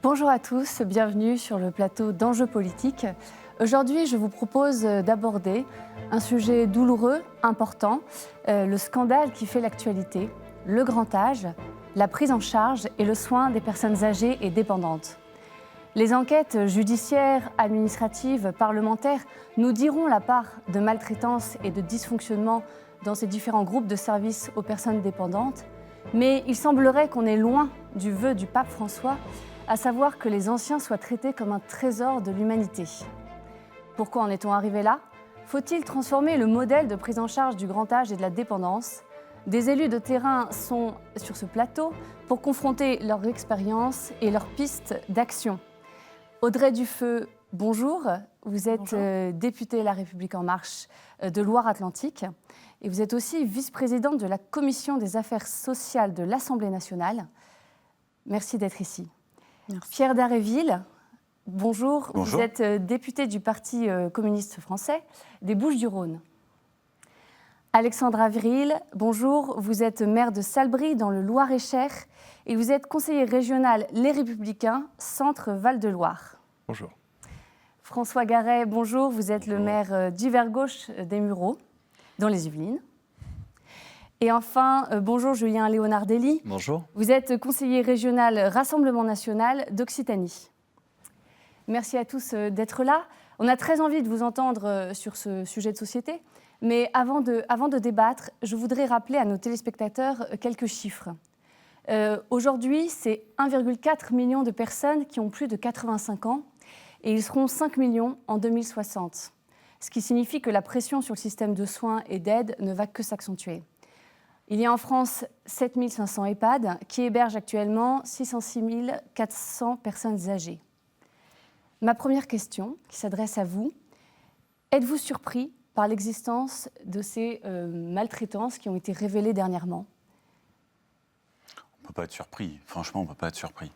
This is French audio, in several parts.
Bonjour à tous, bienvenue sur le plateau d'Enjeux politiques. Aujourd'hui, je vous propose d'aborder un sujet douloureux, important, le scandale qui fait l'actualité, le grand âge, la prise en charge et le soin des personnes âgées et dépendantes. Les enquêtes judiciaires, administratives, parlementaires nous diront la part de maltraitance et de dysfonctionnement dans ces différents groupes de services aux personnes dépendantes, mais il semblerait qu'on est loin du vœu du pape François, à savoir que les anciens soient traités comme un trésor de l'humanité. Pourquoi en est-on arrivé là ? Faut-il transformer le modèle de prise en charge du grand âge et de la dépendance ? Des élus de terrain sont sur ce plateau pour confronter leur expérience et leurs pistes d'action. Audrey Dufeu, bonjour. Vous êtes députée La République En Marche de Loire-Atlantique et vous êtes aussi vice-présidente de la Commission des affaires sociales de l'Assemblée nationale. Merci d'être ici. Merci. Pierre Dharréville, bonjour. Vous êtes député du Parti communiste français des Bouches-du-Rhône. Alexandre Avril, bonjour. Vous êtes maire de Salbris dans le Loir-et-Cher et vous êtes conseiller régional Les Républicains, Centre Val-de-Loire. Bonjour. François Garet, bonjour. Vous êtes le maire d'Hiver-Gauche des Mureaux, dans les Yvelines. Et enfin, bonjour Julien Leonardelli. Bonjour. Vous êtes conseiller régional Rassemblement national d'Occitanie. Merci à tous d'être là. On a très envie de vous entendre sur ce sujet de société. Mais avant de débattre, je voudrais rappeler à nos téléspectateurs quelques chiffres. Aujourd'hui, c'est 1,4 million de personnes qui ont plus de 85 ans et ils seront 5 millions en 2060. Ce qui signifie que la pression sur le système de soins et d'aide ne va que s'accentuer. Il y a en France 7 500 EHPAD qui hébergent actuellement 606 400 personnes âgées. Ma première question, qui s'adresse à vous, êtes-vous surpris par l'existence de ces maltraitances qui ont été révélées dernièrement ? On ne peut pas être surpris, franchement on ne peut pas être surpris.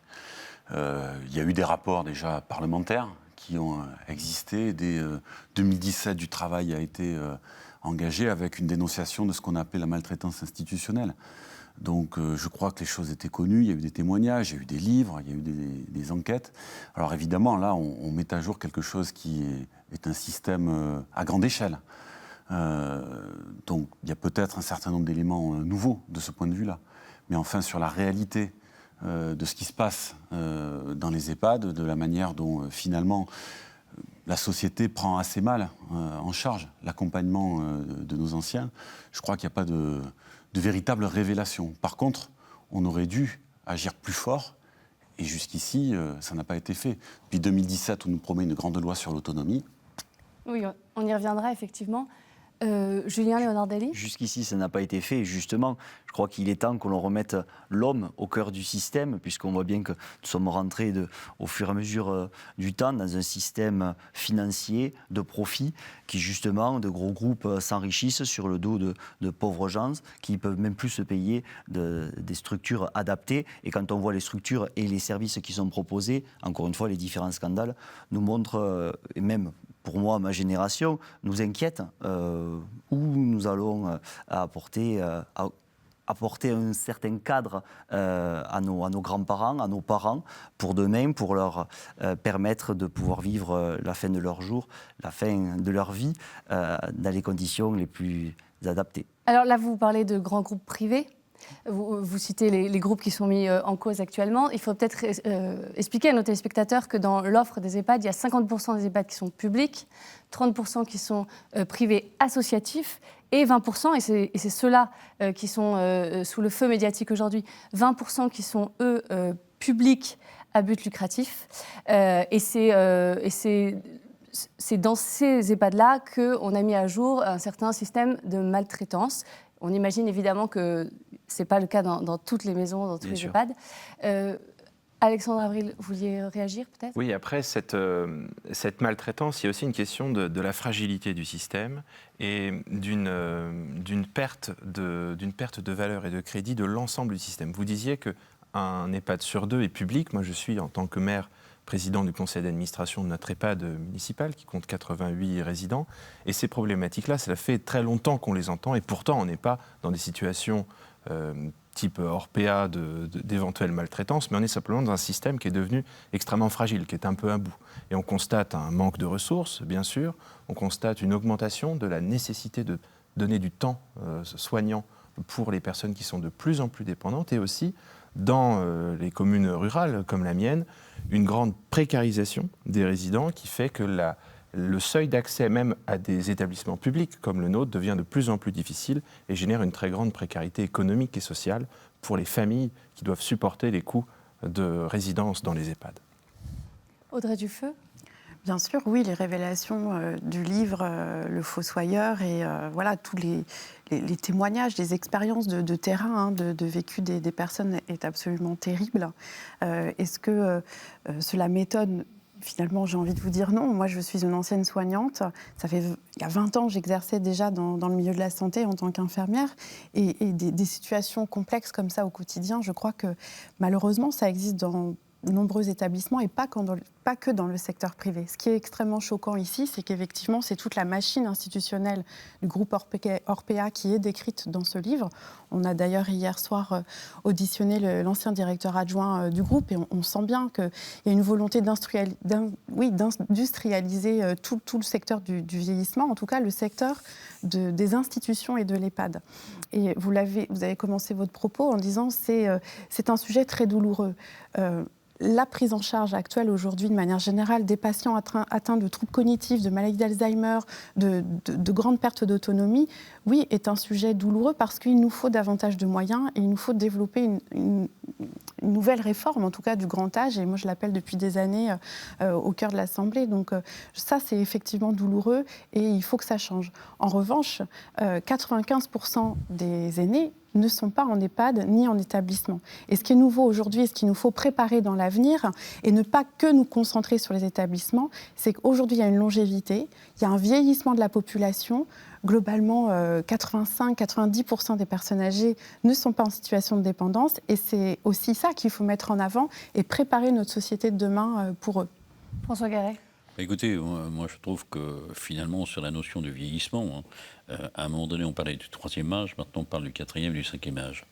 Il y a eu des rapports déjà parlementaires qui ont existé. Dès 2017, du travail a été engagé avec une dénonciation de ce qu'on appelle la maltraitance institutionnelle. Donc je crois que les choses étaient connues, il y a eu des témoignages, il y a eu des livres, il y a eu des enquêtes. Alors évidemment, là, on met à jour quelque chose qui est un système à grande échelle. Donc il y a peut-être un certain nombre d'éléments nouveaux de ce point de vue-là. Mais enfin, sur la réalité de ce qui se passe dans les EHPAD, de la manière dont finalement la société prend assez mal en charge l'accompagnement de nos anciens, je crois qu'il n'y a pas de véritable révélation. Par contre, on aurait dû agir plus fort et jusqu'ici, ça n'a pas été fait. Depuis 2017, on nous promet une grande loi sur l'autonomie. Oui, on y reviendra effectivement. Julien Leonardelli ? Jusqu'ici, ça n'a pas été fait. Justement, je crois qu'il est temps que l'on remette l'homme au cœur du système, puisqu'on voit bien que nous sommes rentrés au fur et à mesure du temps dans un système financier de profit qui, justement, de gros groupes s'enrichissent sur le dos de pauvres gens qui ne peuvent même plus se payer des structures adaptées. Et quand on voit les structures et les services qui sont proposés, encore une fois, les différents scandales nous montrent, et même pour moi, ma génération, nous inquiète où nous allons apporter un certain cadre à nos grands-parents, à nos parents, pour demain, pour leur permettre de pouvoir vivre la fin de leur jour, la fin de leur vie, dans les conditions les plus adaptées. Alors là, vous parlez de grands groupes privés. Vous citez les groupes qui sont mis en cause actuellement. Il faut peut-être expliquer à nos téléspectateurs que dans l'offre des EHPAD, il y a 50% des EHPAD qui sont publics, 30% qui sont privés associatifs et 20%, et c'est ceux-là qui sont sous le feu médiatique aujourd'hui, 20% qui sont, eux, publics à but lucratif. Et c'est dans ces EHPAD-là qu'on a mis à jour un certain système de maltraitance. On imagine évidemment que ce n'est pas le cas dans toutes les maisons, dans tous les EHPAD. Alexandre Avril, vous vouliez réagir peut-être ? Oui, après cette maltraitance, il y a aussi une question de la fragilité du système et d'une perte de valeur et de crédit de l'ensemble du système. Vous disiez qu'un EHPAD sur deux est public. Moi, je suis, en tant que maire, président du conseil d'administration de notre EHPAD municipal qui compte 88 résidents. Et ces problématiques-là, ça fait très longtemps qu'on les entend et pourtant on n'est pas dans des situations type Orpea d'éventuelles maltraitances, mais on est simplement dans un système qui est devenu extrêmement fragile, qui est un peu à bout. Et on constate un manque de ressources, bien sûr, on constate une augmentation de la nécessité de donner du temps soignant pour les personnes qui sont de plus en plus dépendantes, et aussi, dans les communes rurales comme la mienne, une grande précarisation des résidents qui fait que le seuil d'accès même à des établissements publics comme le nôtre devient de plus en plus difficile et génère une très grande précarité économique et sociale pour les familles qui doivent supporter les coûts de résidence dans les EHPAD. Audrey Dufeu ? Bien sûr, oui, les révélations du livre Le Fossoyeur et voilà, tous les témoignages, les expériences de terrain, de vécu des personnes est absolument terrible. Est-ce que cela m'étonne ? Finalement, j'ai envie de vous dire non. Moi, je suis une ancienne soignante. Il y a 20 ans, j'exerçais déjà dans le milieu de la santé en tant qu'infirmière. Et des situations complexes comme ça au quotidien, je crois que malheureusement, ça existe dans de nombreux établissements et pas que dans le secteur privé. Ce qui est extrêmement choquant ici, c'est qu'effectivement, c'est toute la machine institutionnelle du groupe Orpea qui est décrite dans ce livre. On a d'ailleurs hier soir auditionné l'ancien directeur adjoint du groupe et on sent bien qu'il y a une volonté d'industrialiser tout le secteur du vieillissement, en tout cas le secteur des institutions et de l'EHPAD. Et vous avez commencé votre propos en disant que c'est un sujet très douloureux. La prise en charge actuelle aujourd'hui, de manière générale, des patients atteints de troubles cognitifs, de maladies d'Alzheimer, de grandes pertes d'autonomie, oui, est un sujet douloureux parce qu'il nous faut davantage de moyens et il nous faut développer une nouvelle réforme, en tout cas du grand âge. Et moi, je l'appelle depuis des années au cœur de l'Assemblée. Donc ça, c'est effectivement douloureux et il faut que ça change. En revanche, 95% des aînés ne sont pas en EHPAD ni en établissement. Et ce qui est nouveau aujourd'hui et ce qu'il nous faut préparer dans l'avenir, et ne pas que nous concentrer sur les établissements, c'est qu'aujourd'hui, il y a une longévité, il y a un vieillissement de la population. Globalement, 85-90% des personnes âgées ne sont pas en situation de dépendance. Et c'est aussi ça qu'il faut mettre en avant et préparer notre société de demain pour eux. François Garret. Écoutez, moi je trouve que finalement sur la notion de vieillissement, à un moment donné on parlait du 3e âge, maintenant on parle du 4e et du 5e âge.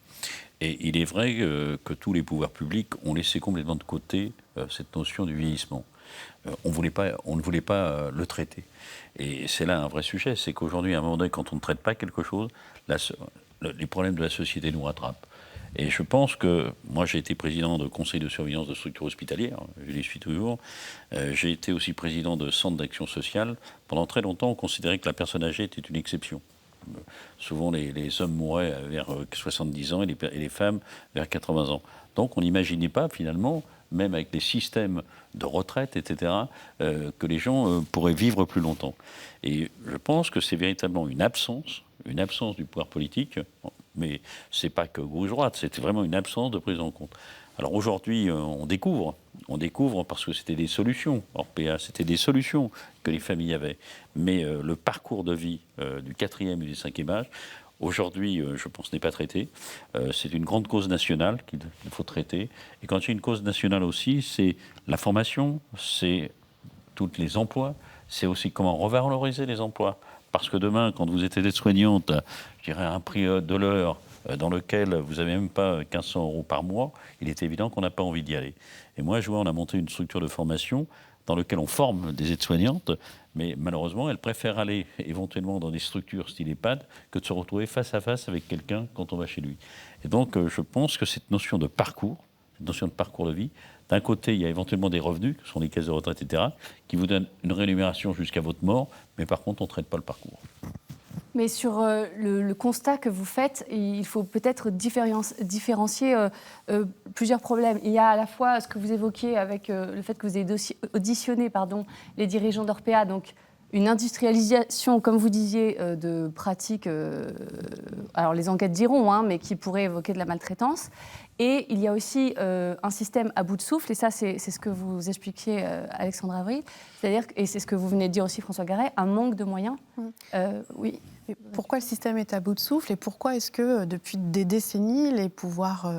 Et il est vrai que tous les pouvoirs publics ont laissé complètement de côté cette notion du vieillissement. On ne voulait pas le traiter. Et c'est là un vrai sujet, c'est qu'aujourd'hui à un moment donné quand on ne traite pas quelque chose, les problèmes de la société nous rattrapent. Et je pense que, moi j'ai été président de conseil de surveillance de structures hospitalières, je les suis toujours, j'ai été aussi président de centre d'action sociale. Pendant très longtemps, on considérait que la personne âgée était une exception. Souvent les hommes mouraient vers 70 ans et les femmes vers 80 ans. Donc on n'imaginait pas finalement, même avec les systèmes de retraite, etc., que les gens pourraient vivre plus longtemps. Et je pense que c'est véritablement une absence du pouvoir politique. Mais ce n'est pas que gauche-droite, c'était vraiment une absence de prise en compte. Alors aujourd'hui, on découvre parce que c'était des solutions. Orpea, c'était des solutions que les familles avaient. Mais le parcours de vie du 4e et du 5e âge, aujourd'hui, je pense, n'est pas traité. C'est une grande cause nationale qu'il faut traiter. Et quand il y a une cause nationale aussi, c'est la formation, c'est tous les emplois, c'est aussi comment revaloriser les emplois. Parce que demain, quand vous êtes aide-soignante, je dirais à un prix de l'heure dans lequel vous n'avez même pas 1500 € par mois, il est évident qu'on n'a pas envie d'y aller. Et moi, je vois, on a monté une structure de formation dans laquelle on forme des aides-soignantes, mais malheureusement, elles préfèrent aller éventuellement dans des structures style EHPAD que de se retrouver face à face avec quelqu'un quand on va chez lui. Et donc, je pense que cette notion de parcours de vie, d'un côté, il y a éventuellement des revenus, que sont les caisses de retraite, etc., qui vous donnent une rémunération jusqu'à votre mort, mais par contre, on ne traite pas le parcours. Mais sur le constat que vous faites, il faut peut-être différencier plusieurs problèmes. Il y a à la fois ce que vous évoquiez avec le fait que vous avez auditionné les dirigeants d'Orpea, donc une industrialisation, comme vous disiez, de pratiques, alors les enquêtes diront, mais qui pourraient évoquer de la maltraitance. Et il y a aussi un système à bout de souffle, et ça c'est ce que vous expliquiez, Alexandre Avril, c'est-à-dire, et c'est ce que vous venez de dire aussi, François Garret, un manque de moyens. Oui. Et pourquoi le système est à bout de souffle et pourquoi est-ce que depuis des décennies, les pouvoirs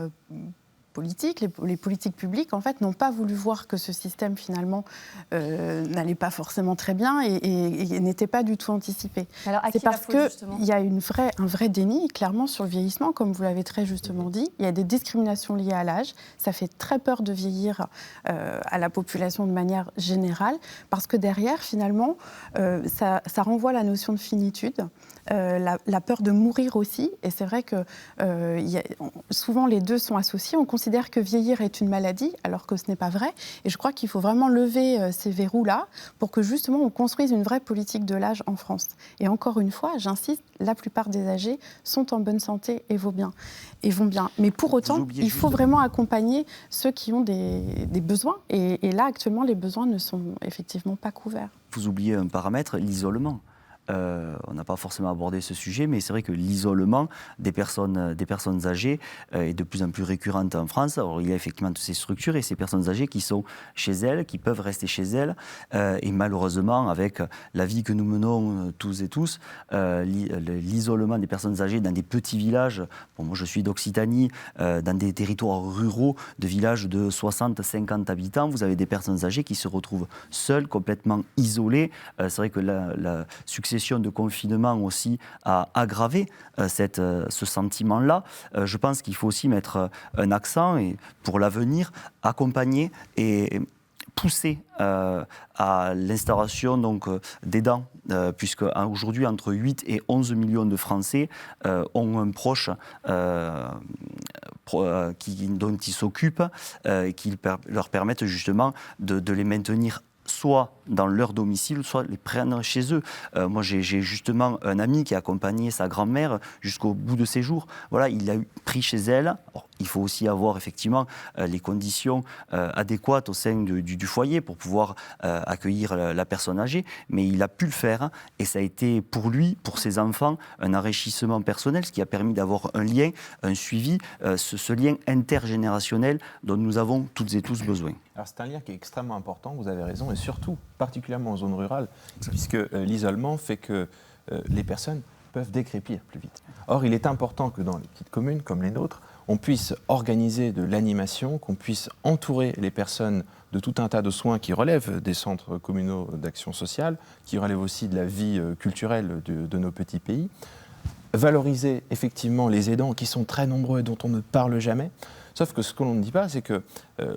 politiques, les politiques publiques, en fait, n'ont pas voulu voir que ce système, finalement, n'allait pas forcément très bien et n'était pas du tout anticipé. Alors, c'est parce qu'il y a un vrai déni, clairement, sur le vieillissement, comme vous l'avez très justement dit. Il y a des discriminations liées à l'âge. Ça fait très peur de vieillir à la population de manière générale, parce que derrière, finalement, ça renvoie à la notion de finitude. La peur de mourir aussi, et c'est vrai que souvent les deux sont associés. On considère que vieillir est une maladie, alors que ce n'est pas vrai. Et je crois qu'il faut vraiment lever ces verrous-là pour que justement on construise une vraie politique de l'âge en France. Et encore une fois, j'insiste, la plupart des âgés sont en bonne santé et vont bien. Mais pour autant, il faut vraiment accompagner ceux qui ont des besoins. Et là, actuellement, les besoins ne sont effectivement pas couverts. Vous oubliez un paramètre, l'isolement. On n'a pas forcément abordé ce sujet, mais c'est vrai que l'isolement des personnes âgées est de plus en plus récurrente en France. Alors, il y a effectivement toutes ces structures et ces personnes âgées qui sont chez elles, qui peuvent rester chez elles. Et malheureusement, avec la vie que nous menons tous et tous, l'isolement des personnes âgées dans des petits villages, moi je suis d'Occitanie, dans des territoires ruraux, de villages de 60-50 habitants, vous avez des personnes âgées qui se retrouvent seules, complètement isolées. C'est vrai que la succession de confinement aussi a aggravé ce sentiment-là. Je pense qu'il faut aussi mettre un accent et pour l'avenir, accompagner et pousser à l'instauration d'aidants, puisque aujourd'hui entre 8 et 11 millions de Français ont un proche dont ils s'occupent et qui leur permettent justement de les maintenir soit dans leur domicile, soit les prennent chez eux. Moi, j'ai justement un ami qui a accompagné sa grand-mère jusqu'au bout de ses jours. Voilà, il l'a pris chez elle. Alors, il faut aussi avoir effectivement les conditions adéquates au sein du foyer pour pouvoir accueillir la personne âgée, mais il a pu le faire et ça a été pour lui, pour ses enfants, un enrichissement personnel, ce qui a permis d'avoir un lien, un suivi, ce lien intergénérationnel dont nous avons toutes et tous besoin. Alors c'est un lien qui est extrêmement important, vous avez raison, et surtout, particulièrement en zone rurale, puisque l'isolement fait que les personnes peuvent décrépir plus vite. Or, il est important que dans les petites communes comme les nôtres, on puisse organiser de l'animation, qu'on puisse entourer les personnes de tout un tas de soins qui relèvent des centres communaux d'action sociale, qui relèvent aussi de la vie culturelle de nos petits pays, valoriser effectivement les aidants qui sont très nombreux et dont on ne parle jamais. Sauf que ce que l'on ne dit pas, c'est que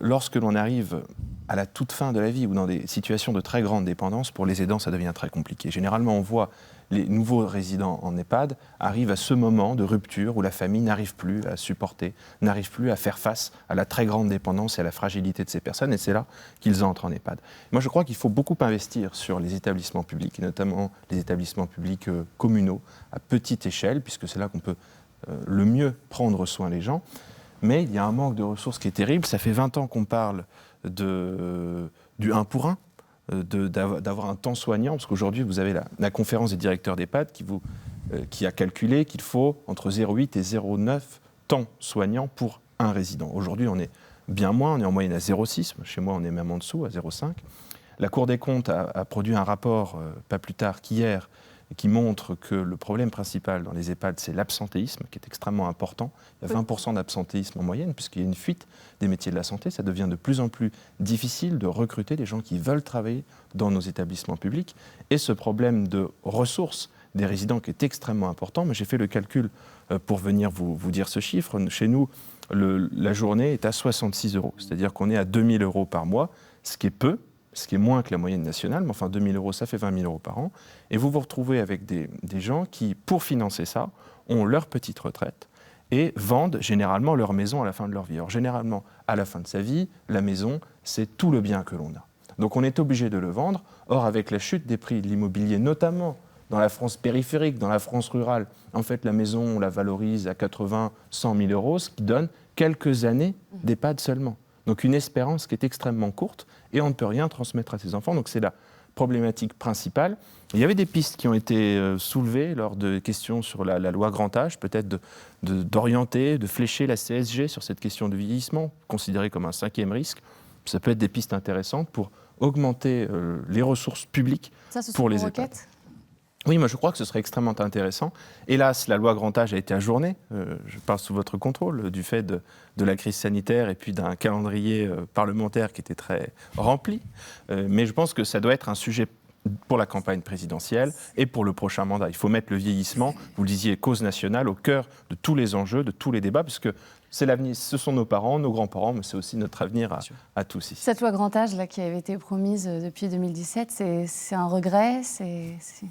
lorsque l'on arrive à la toute fin de la vie ou dans des situations de très grande dépendance, pour les aidants, ça devient très compliqué. Généralement, on voit les nouveaux résidents en EHPAD arrivent à ce moment de rupture où la famille n'arrive plus à supporter, n'arrive plus à faire face à la très grande dépendance et à la fragilité de ces personnes, et c'est là qu'ils entrent en EHPAD. Moi, je crois qu'il faut beaucoup investir sur les établissements publics, et notamment les établissements publics communaux, à petite échelle, puisque c'est là qu'on peut le mieux prendre soin des gens. Mais il y a un manque de ressources qui est terrible. Ça fait 20 ans qu'on parle du 1 pour 1, d'avoir un temps soignant, parce qu'aujourd'hui, vous avez la conférence des directeurs d'EHPAD qui a calculé qu'il faut entre 0,8 et 0,9 temps soignant pour un résident. Aujourd'hui, on est bien moins, on est en moyenne à 0,6. Chez moi, on est même en dessous, à 0,5. La Cour des comptes a produit un rapport, pas plus tard qu'hier, qui montre que le problème principal dans les EHPAD, c'est l'absentéisme, qui est extrêmement important. Il y a 20% d'absentéisme en moyenne, puisqu'il y a une fuite des métiers de la santé. Ça devient de plus en plus difficile de recruter des gens qui veulent travailler dans nos établissements publics. Et ce problème de ressources des résidents qui est extrêmement important. Mais j'ai fait le calcul pour venir vous dire ce chiffre. Chez nous, la journée est à 66 €. C'est-à-dire qu'on est à 2 000 € par mois, ce qui est peu, ce qui est moins que la moyenne nationale, mais enfin 2 000 €, ça fait 20 000 € par an. Et vous vous retrouvez avec des gens qui, pour financer ça, ont leur petite retraite et vendent généralement leur maison à la fin de leur vie. Alors généralement, à la fin de sa vie, la maison, c'est tout le bien que l'on a. Donc on est obligé de le vendre. Or, avec la chute des prix de l'immobilier, notamment dans la France périphérique, dans la France rurale, en fait, la maison, on la valorise à 80 000, 100 000 €, ce qui donne quelques années d'EHPAD seulement. Donc une espérance qui est extrêmement courte et on ne peut rien transmettre à ses enfants. Donc c'est la problématique principale. Il y avait des pistes qui ont été soulevées lors de questions sur la loi grand âge, peut-être d'orienter, de flécher la CSG sur cette question de vieillissement, considérée comme un 5e risque. Ça peut être des pistes intéressantes pour augmenter les ressources publiques ça, ce pour sont les vos EHPAD. requêtes ? Oui, moi je crois que ce serait extrêmement intéressant. Hélas, la loi grand âge a été ajournée, je parle sous votre contrôle, du fait de la crise sanitaire et puis d'un calendrier parlementaire qui était très rempli. Mais je pense que ça doit être un sujet pour la campagne présidentielle et pour le prochain mandat. Il faut mettre le vieillissement, vous le disiez, cause nationale, au cœur de tous les enjeux, de tous les débats, parce que c'est l'avenir, ce sont nos parents, nos grands-parents, mais c'est aussi notre avenir à tous ici. Cette loi grand âge là, qui avait été promise depuis 2017, c'est un regret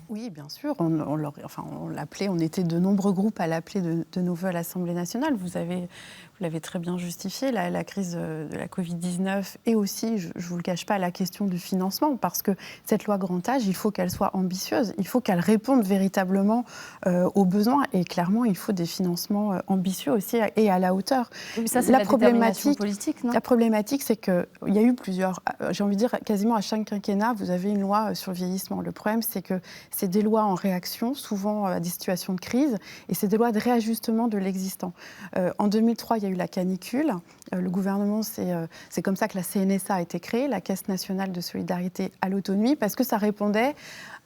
Oui, bien sûr. On l'appelait, on était de nombreux groupes à l'appeler de nos voeux à l'Assemblée nationale. Vous l'avez très bien justifié, la crise de la Covid-19 et aussi, je ne vous le cache pas, la question du financement, parce que cette loi grand âge, il faut qu'elle soit ambitieuse, il faut qu'elle réponde véritablement aux besoins et clairement, il faut des financements ambitieux aussi et à la hauteur. Oui, ça, c'est la problématique politique, non ? La problématique, c'est qu'il y a eu plusieurs, j'ai envie de dire, quasiment à chaque quinquennat, vous avez une loi sur le vieillissement. Le problème, c'est que c'est des lois en réaction, souvent à des situations de crise, et c'est des lois de réajustement de l'existant. En 2003, il y a eu la canicule. Le gouvernement, c'est comme ça que la CNSA a été créée, la Caisse nationale de solidarité à l'autonomie, parce que ça répondait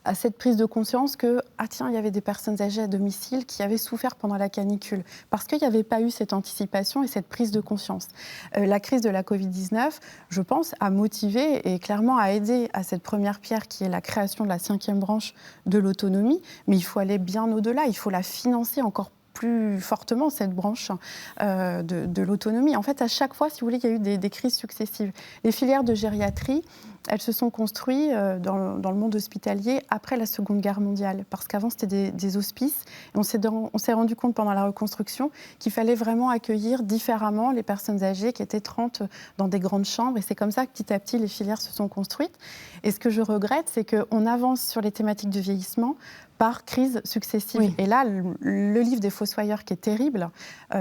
à cette prise de conscience que, il y avait des personnes âgées à domicile qui avaient souffert pendant la canicule, parce qu'il n'y avait pas eu cette anticipation et cette prise de conscience. La crise de la Covid-19, je pense, a motivé et clairement a aidé à cette première pierre qui est la création de la 5e branche de l'autonomie, mais il faut aller bien au-delà, il faut la financer encore plus fortement, cette branche de l'autonomie. En fait, à chaque fois, si vous voulez, il y a eu des crises successives. Les filières de gériatrie, elles se sont construites dans le monde hospitalier après la Seconde Guerre mondiale, parce qu'avant, c'était des hospices. Et on s'est rendu compte pendant la reconstruction qu'il fallait vraiment accueillir différemment les personnes âgées qui étaient 30 dans des grandes chambres. Et c'est comme ça que petit à petit, les filières se sont construites. Et ce que je regrette, c'est qu'on avance sur les thématiques du vieillissement par crise successive. Oui. Et là, le livre des Fossoyeurs, qui est terrible,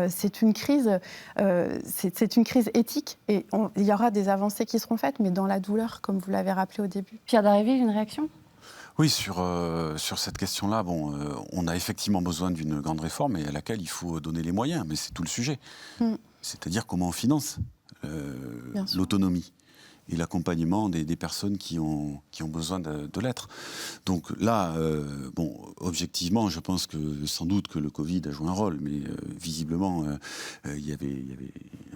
c'est une crise éthique. Et il y aura des avancées qui seront faites, mais dans la douleur, comme vous l'avez rappelé au début. Pierre Dharréville, une réaction ? Oui, sur cette question-là, on a effectivement besoin d'une grande réforme et à laquelle il faut donner les moyens, mais c'est tout le sujet. C'est-à-dire comment on finance l'autonomie et l'accompagnement des personnes qui ont besoin de l'être. Donc là, objectivement, je pense que sans doute que le Covid a joué un rôle, mais visiblement, il y avait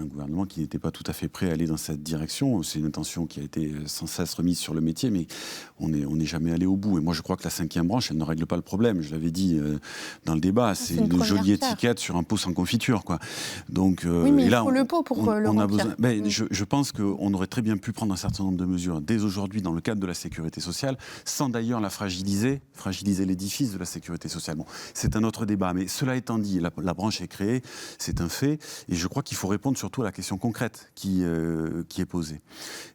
un gouvernement qui n'était pas tout à fait prêt à aller dans cette direction. C'est une intention qui a été sans cesse remise sur le métier, mais on n'est jamais allé au bout. Et moi, je crois que la 5e branche, elle ne règle pas le problème. Je l'avais dit dans le débat, c'est une jolie étiquette sur un pot sans confiture, quoi. Donc, oui, mais il faut le pot pour le remplir. Je pense qu'on aurait très bien pu prendre un certain nombre de mesures dès aujourd'hui dans le cadre de la sécurité sociale, sans d'ailleurs la fragiliser l'édifice de la sécurité sociale. Bon, c'est un autre débat, mais cela étant dit, la branche est créée, c'est un fait, et je crois qu'il faut répondre surtout à la question concrète qui est posée.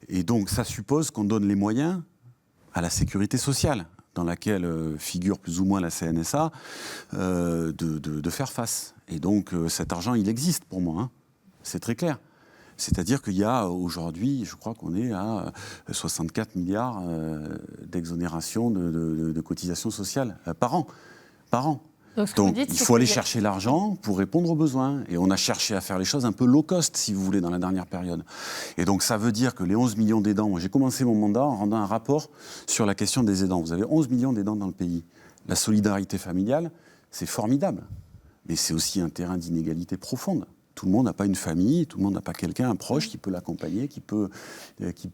Et donc, ça suppose qu'on donne les moyens à la sécurité sociale, dans laquelle figure plus ou moins la CNSA, de faire face. Et donc, cet argent, il existe pour moi, c'est très clair. C'est-à-dire qu'il y a aujourd'hui, je crois qu'on est à 64 milliards d'exonération de cotisations sociales par an. Donc il faut aller chercher l'argent pour répondre aux besoins. Et on a cherché à faire les choses un peu low cost, si vous voulez, dans la dernière période. Et donc ça veut dire que les 11 millions d'aidants, moi j'ai commencé mon mandat en rendant un rapport sur la question des aidants. Vous avez 11 millions d'aidants dans le pays. La solidarité familiale, c'est formidable. Mais c'est aussi un terrain d'inégalité profonde. Tout le monde n'a pas une famille, tout le monde n'a pas quelqu'un, un proche qui peut l'accompagner, qui peut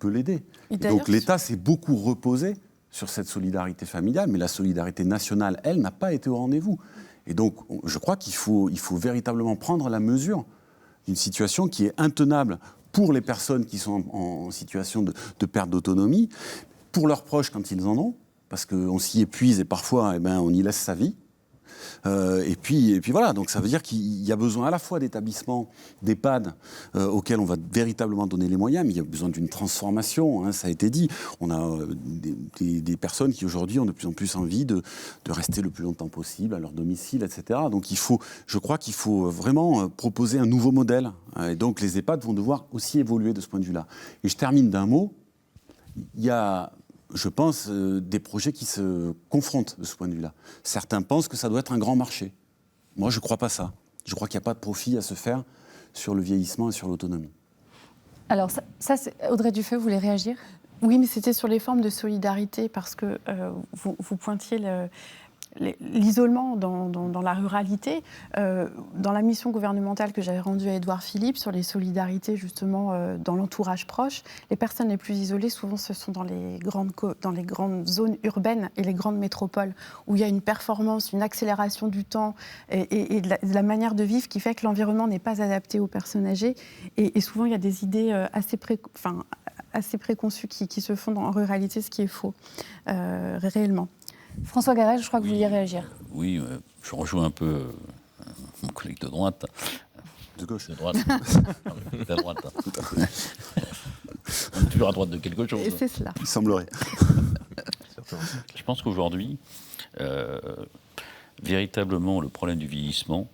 l'aider. Et donc l'État s'est beaucoup reposé sur cette solidarité familiale, mais la solidarité nationale, elle, n'a pas été au rendez-vous. Et donc, je crois qu'il faut véritablement prendre la mesure d'une situation qui est intenable pour les personnes qui sont en situation de perte d'autonomie, pour leurs proches quand ils en ont, parce qu'on s'y épuise et parfois, on y laisse sa vie. Et puis voilà, donc ça veut dire qu'il y a besoin à la fois d'établissements, d'EHPAD auxquels on va véritablement donner les moyens, mais il y a besoin d'une transformation, ça a été dit. On a des personnes qui aujourd'hui ont de plus en plus envie de rester le plus longtemps possible à leur domicile, etc. Donc je crois qu'il faut vraiment proposer un nouveau modèle. Et donc les EHPAD vont devoir aussi évoluer de ce point de vue-là. Et je termine d'un mot. Il y a, je pense, des projets qui se confrontent de ce point de vue-là. Certains pensent que ça doit être un grand marché. Moi, je ne crois pas ça. Je crois qu'il n'y a pas de profit à se faire sur le vieillissement et sur l'autonomie. Alors, ça Audrey Dufeu, vous voulez réagir ? Oui, mais c'était sur les formes de solidarité, parce que vous pointiez l'isolement dans la ruralité. Dans la mission gouvernementale que j'avais rendue à Édouard Philippe sur les solidarités justement dans l'entourage proche, les personnes les plus isolées souvent ce sont dans les grandes zones urbaines et les grandes métropoles où il y a une performance, une accélération du temps et de la manière de vivre qui fait que l'environnement n'est pas adapté aux personnes âgées et souvent il y a des idées assez préconçues qui se font en ruralité, ce qui est faux réellement. François Garrel, je crois que vous vouliez réagir. Oui, je rejoins un peu mon collègue de droite. De gauche. De droite. De droite. On est toujours à droite de quelque chose. Et c'est cela. Il semblerait. Je pense qu'aujourd'hui, véritablement, le problème du vieillissement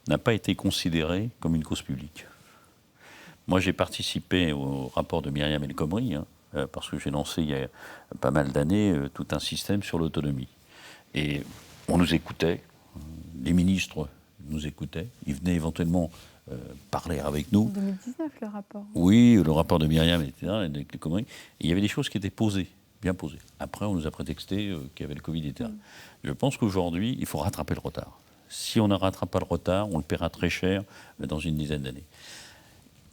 n'a pas été considéré comme une cause publique. Moi, j'ai participé au rapport de Myriam El Khomri, parce que j'ai lancé il y a pas mal d'années tout un système sur l'autonomie. Et on nous écoutait, les ministres nous écoutaient, ils venaient éventuellement parler avec nous. En 2019, le rapport. Oui, le rapport de Myriam, etc. Et il y avait des choses qui étaient posées, bien posées. Après, on nous a prétexté qu'il y avait le Covid, etc. Je pense qu'aujourd'hui, il faut rattraper le retard. Si on ne rattrape pas le retard, on le paiera très cher dans une dizaine d'années.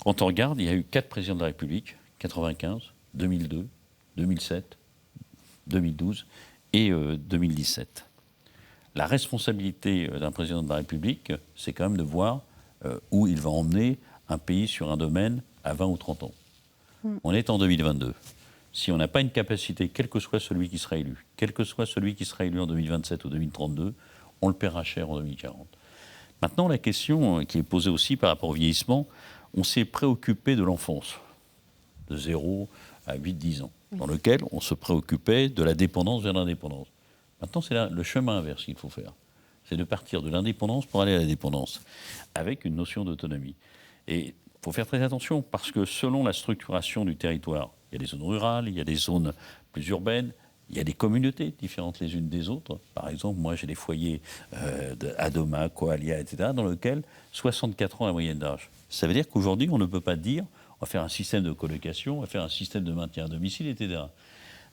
Quand on regarde, il y a eu 4 présidents de la République, 95, 2002, 2007, 2012 et 2017. La responsabilité d'un président de la République, c'est quand même de voir où il va emmener un pays sur un domaine à 20 ou 30 ans. On est en 2022. Si on n'a pas une capacité, quel que soit celui qui sera élu, quel que soit celui qui sera élu en 2027 ou 2032, on le paiera cher en 2040. Maintenant, la question qui est posée aussi par rapport au vieillissement, on s'est préoccupé de l'enfance, de 0 à 8-10 ans, dans lequel on se préoccupait de la dépendance vers l'indépendance. Maintenant, c'est le chemin inverse qu'il faut faire. C'est de partir de l'indépendance pour aller à la dépendance, avec une notion d'autonomie. Et il faut faire très attention, parce que selon la structuration du territoire, il y a des zones rurales, il y a des zones plus urbaines, il y a des communautés différentes les unes des autres. Par exemple, moi, j'ai des foyers d'Adoma, Coalia, etc., dans lesquels 64 ans la moyenne d'âge. Ça veut dire qu'aujourd'hui, on ne peut pas dire on va faire un système de colocation, on va faire un système de maintien à domicile, etc.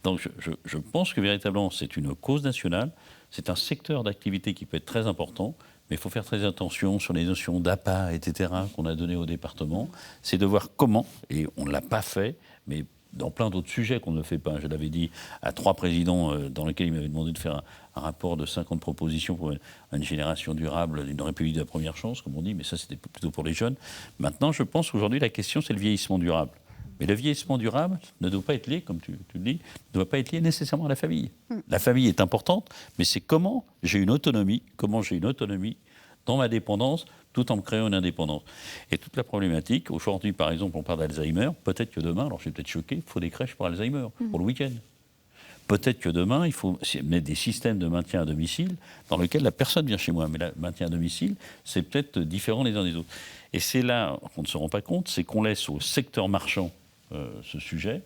Donc je pense que véritablement, c'est une cause nationale, c'est un secteur d'activité qui peut être très important, mais il faut faire très attention sur les notions d'APA, etc., qu'on a données au département. C'est de voir comment, et on ne l'a pas fait, mais dans plein d'autres sujets qu'on ne fait pas. Je l'avais dit à 3 présidents dans lesquels ils m'avaient demandé de faire un rapport de 50 propositions pour une génération durable d'une république de la première chance, comme on dit, mais ça c'était plutôt pour les jeunes. Maintenant, je pense qu'aujourd'hui, la question, c'est le vieillissement durable. Mais le vieillissement durable ne doit pas être lié, comme tu le dis, ne doit pas être lié nécessairement à la famille. La famille est importante, mais c'est comment j'ai une autonomie dans ma dépendance, tout en me créant une indépendance. Et toute la problématique, aujourd'hui, par exemple, on parle d'Alzheimer, peut-être que demain, alors je suis peut-être choqué, il faut des crèches pour Alzheimer, pour le week-end. Peut-être que demain, il faut mettre des systèmes de maintien à domicile dans lesquels la personne vient chez moi. Mais le maintien à domicile, c'est peut-être différent les uns des autres. Et c'est là qu'on ne se rend pas compte, c'est qu'on laisse au secteur marchand ce sujet.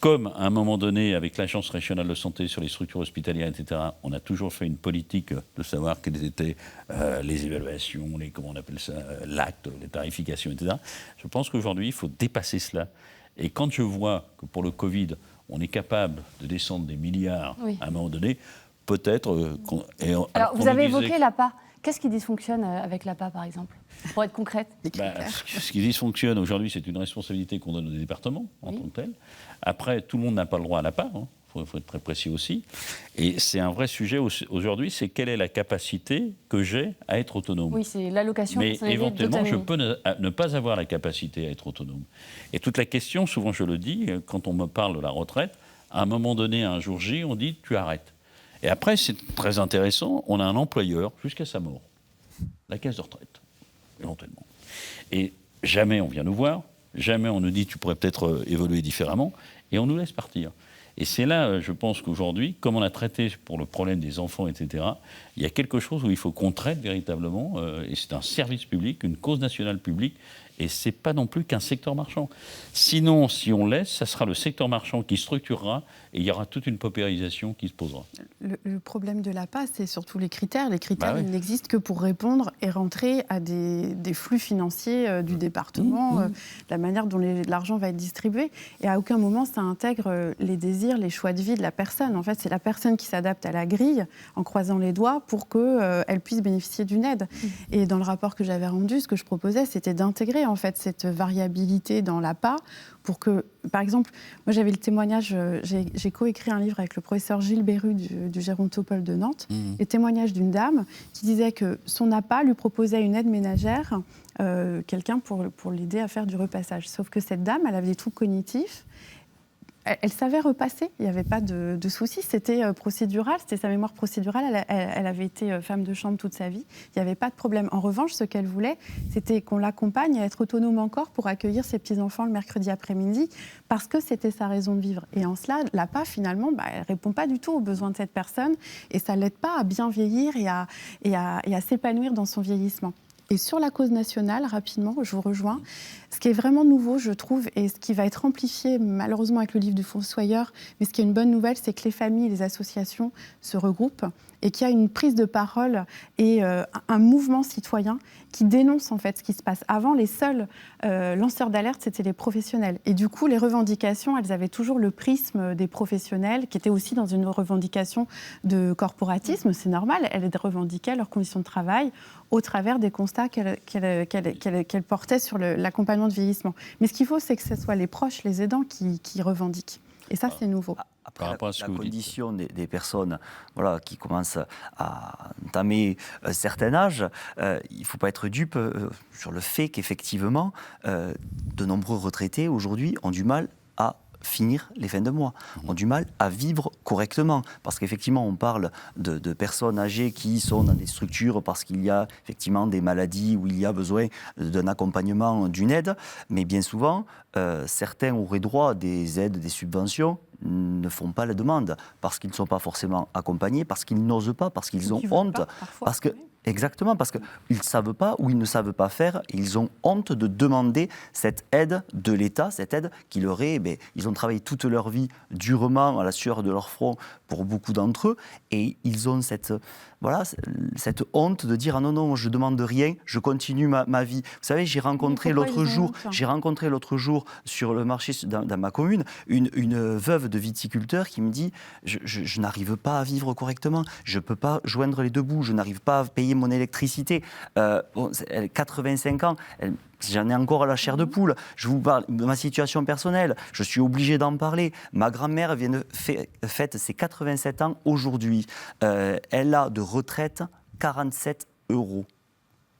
Comme à un moment donné, avec l'Agence régionale de santé sur les structures hospitalières, etc., on a toujours fait une politique de savoir quelles étaient les évaluations, comment on appelle ça, l'acte, les tarifications, etc. Je pense qu'aujourd'hui, il faut dépasser cela. Et quand je vois que pour le Covid, on est capable de descendre des milliards à un moment donné, peut-être... Alors, vous avez évoqué l'APA. Qu'est-ce qui dysfonctionne avec l'APA, par exemple, pour être concrète? Ce qui dysfonctionne aujourd'hui, c'est une responsabilité qu'on donne aux départements en tant que tel. Après, tout le monde n'a pas le droit à l'APA, il faut être très précis aussi. Et c'est un vrai sujet aujourd'hui, c'est quelle est la capacité que j'ai à être autonome. Oui, c'est l'allocation. Mais éventuellement, je peux ne pas avoir la capacité à être autonome. Et toute la question, souvent je le dis, quand on me parle de la retraite, à un moment donné, un jour J, on dit « tu arrêtes ». Et après, c'est très intéressant, on a un employeur jusqu'à sa mort, la caisse de retraite, éventuellement. Et jamais on vient nous voir, jamais on nous dit tu pourrais peut-être évoluer différemment, et on nous laisse partir. Et c'est là, je pense qu'aujourd'hui, comme on a traité pour le problème des enfants, etc., il y a quelque chose où il faut qu'on traite véritablement, et c'est un service public, une cause nationale publique, Et ce n'est pas non plus qu'un secteur marchand. Sinon, si on laisse, ça sera le secteur marchand qui structurera et il y aura toute une paupérisation qui se posera. Le problème de l'APA, c'est surtout les critères. Les critères, oui. ils n'existent que pour répondre et rentrer à des flux financiers du département, la manière dont l'argent va être distribué. Et à aucun moment, ça intègre les désirs, les choix de vie de la personne. En fait, c'est la personne qui s'adapte à la grille en croisant les doigts pour qu'elle puisse bénéficier d'une aide. Et dans le rapport que j'avais rendu, ce que je proposais, c'était d'intégrer en fait cette variabilité dans l'APA pour que, par exemple, moi j'avais le témoignage, j'ai coécrit un livre avec le professeur Gilles Berru du Gérontopole de Nantes, les témoignages d'une dame qui disait que son APA lui proposait une aide ménagère, quelqu'un pour l'aider à faire du repassage. Sauf que cette dame, elle avait des troubles cognitifs. Elle savait repasser, il n'y avait pas de souci, c'était procédural, c'était sa mémoire procédurale, elle avait été femme de chambre toute sa vie, il n'y avait pas de problème. En revanche, ce qu'elle voulait, c'était qu'on l'accompagne à être autonome encore pour accueillir ses petits-enfants le mercredi après-midi, parce que c'était sa raison de vivre. Et en cela, l'APA, finalement, elle ne répond pas du tout aux besoins de cette personne, et ça ne l'aide pas à bien vieillir et à s'épanouir dans son vieillissement. Et sur la cause nationale, rapidement, je vous rejoins. Ce qui est vraiment nouveau, je trouve, et ce qui va être amplifié malheureusement avec le livre du Fossoyeur, mais ce qui est une bonne nouvelle, c'est que les familles et les associations se regroupent et qu'il y a une prise de parole et un mouvement citoyen qui dénonce en fait ce qui se passe. Avant, les seuls lanceurs d'alerte, c'était les professionnels. Et du coup, les revendications, elles avaient toujours le prisme des professionnels, qui étaient aussi dans une revendication de corporatisme. C'est normal, elles revendiquaient leurs conditions de travail au travers des constats qu'elles portaient sur l'accompagnement de vieillissement. Mais ce qu'il faut, c'est que ce soit les proches, les aidants qui revendiquent. Et ça, c'est nouveau. Après, Par rapport à ce la que vous condition des personnes qui commencent à entamer un certain âge, il ne faut pas être dupe sur le fait qu'effectivement, de nombreux retraités aujourd'hui ont du mal à finir les fins de mois, ont du mal à vivre correctement. Parce qu'effectivement, on parle de personnes âgées qui sont dans des structures parce qu'il y a effectivement des maladies où il y a besoin d'un accompagnement, d'une aide. Mais bien souvent, certains auraient droit à des aides, des subventions, ne font pas la demande parce qu'ils ne sont pas forcément accompagnés, parce qu'ils n'osent pas, parce qu'ils ont honte. Parce que, exactement, parce qu'ils ne savent pas ou ils ne savent pas faire. Ils ont honte de demander cette aide de l'État, cette aide qui leur est... ils ont travaillé toute leur vie durement à la sueur de leur front pour beaucoup d'entre eux et ils ont cette honte de dire « Ah non, non, je ne demande rien, je continue ma vie ». Vous savez, j'ai rencontré l'autre jour sur le marché dans ma commune une veuve de viticulteur qui me dit « Je n'arrive pas à vivre correctement, je ne peux pas joindre les deux bouts, je n'arrive pas à payer mon électricité. » 85 ans, j'en ai encore à la chair de poule. Je vous parle de ma situation personnelle. Je suis obligé d'en parler. Ma grand-mère fête ses 87 ans aujourd'hui. Elle a de retraite 47 €.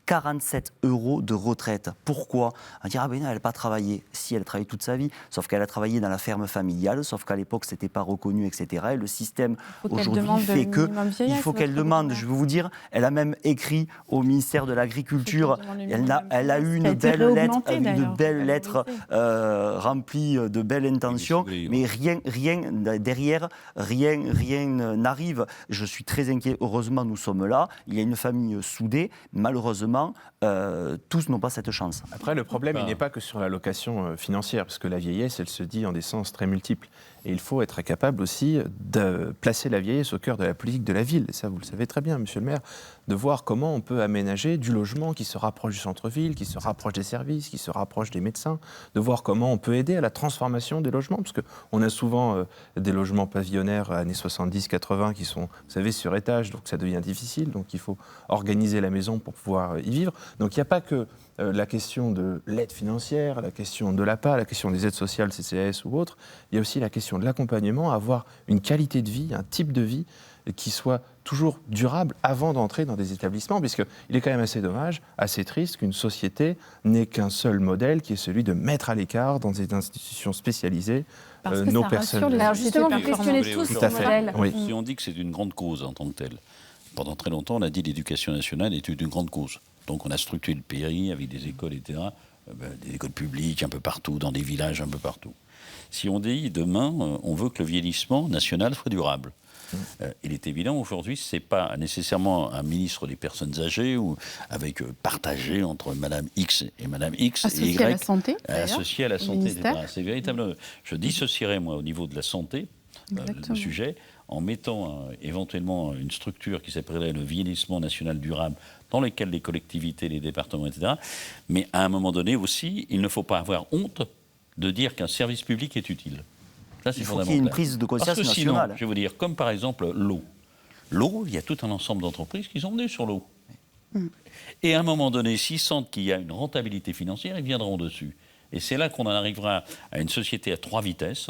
47 € de retraite. Pourquoi ? On va dire, non, elle n'a pas travaillé. Si, elle a travaillé toute sa vie, sauf qu'elle a travaillé dans la ferme familiale, sauf qu'à l'époque, ce n'était pas reconnu, etc. Et le système, aujourd'hui, fait que il faut qu'elle demande, je vais vous dire, elle a même écrit au ministère de l'Agriculture, elle a eu une belle lettre remplie de belles intentions, mais rien derrière, rien n'arrive. Je suis très inquiet. Heureusement, nous sommes là. Il y a une famille soudée. Malheureusement, tous n'ont pas cette chance. Après, le problème, il n'est pas que sur l'allocation financière, parce que la vieillesse, elle se dit en des sens très multiples. Et il faut être capable aussi de placer la vieillesse au cœur de la politique de la ville. Et ça, vous le savez très bien, monsieur le maire, de voir comment on peut aménager du logement qui se rapproche du centre-ville, qui se rapproche des services, qui se rapproche des médecins, de voir comment on peut aider à la transformation des logements, parce qu'on a souvent des logements pavillonnaires années 70-80 qui sont, vous savez, sur étage, donc ça devient difficile, donc il faut organiser la maison pour pouvoir y vivre. Donc il n'y a pas que la question de l'aide financière, la question de l'APA, la question des aides sociales, CCAS ou autres, il y a aussi la question de l'accompagnement, avoir une qualité de vie, un type de vie qui soit toujours durable avant d'entrer dans des établissements, puisqu'il est quand même assez dommage, assez triste qu'une société n'ait qu'un seul modèle, qui est celui de mettre à l'écart dans des institutions spécialisées nos personnes. Alors justement, vous questionnez tous ce modèle. Oui. Si on dit que c'est une grande cause en tant que telle, pendant très longtemps, on a dit que l'éducation nationale était une grande cause. Donc on a structuré le pays avec des écoles, etc., des écoles publiques un peu partout, dans des villages un peu partout. Si on dit demain, on veut que le vieillissement national soit durable, Il est évident aujourd'hui, ce n'est pas nécessairement un ministre des personnes âgées ou avec partagé entre Madame X et Madame X associé et Y. À la santé, associé à la santé, ministère. etc. C'est véritablement. Je dissocierais, moi, au niveau de la santé, le sujet, en mettant éventuellement une structure qui s'appellerait le vieillissement national durable, dans lequel les collectivités, les départements, etc. Mais à un moment donné aussi, il ne faut pas avoir honte de dire qu'un service public est utile. Ça, c'est Il faut fondamental. qu'il y ait une prise de conscience Parce que sinon, nationale. je vais vous dire, comme par exemple l'eau. L'eau, il y a tout un ensemble d'entreprises qui sont venues sur l'eau. Et à un moment donné, s'ils sentent qu'il y a une rentabilité financière, ils viendront dessus. Et c'est là qu'on en arrivera à une société à 3 vitesses.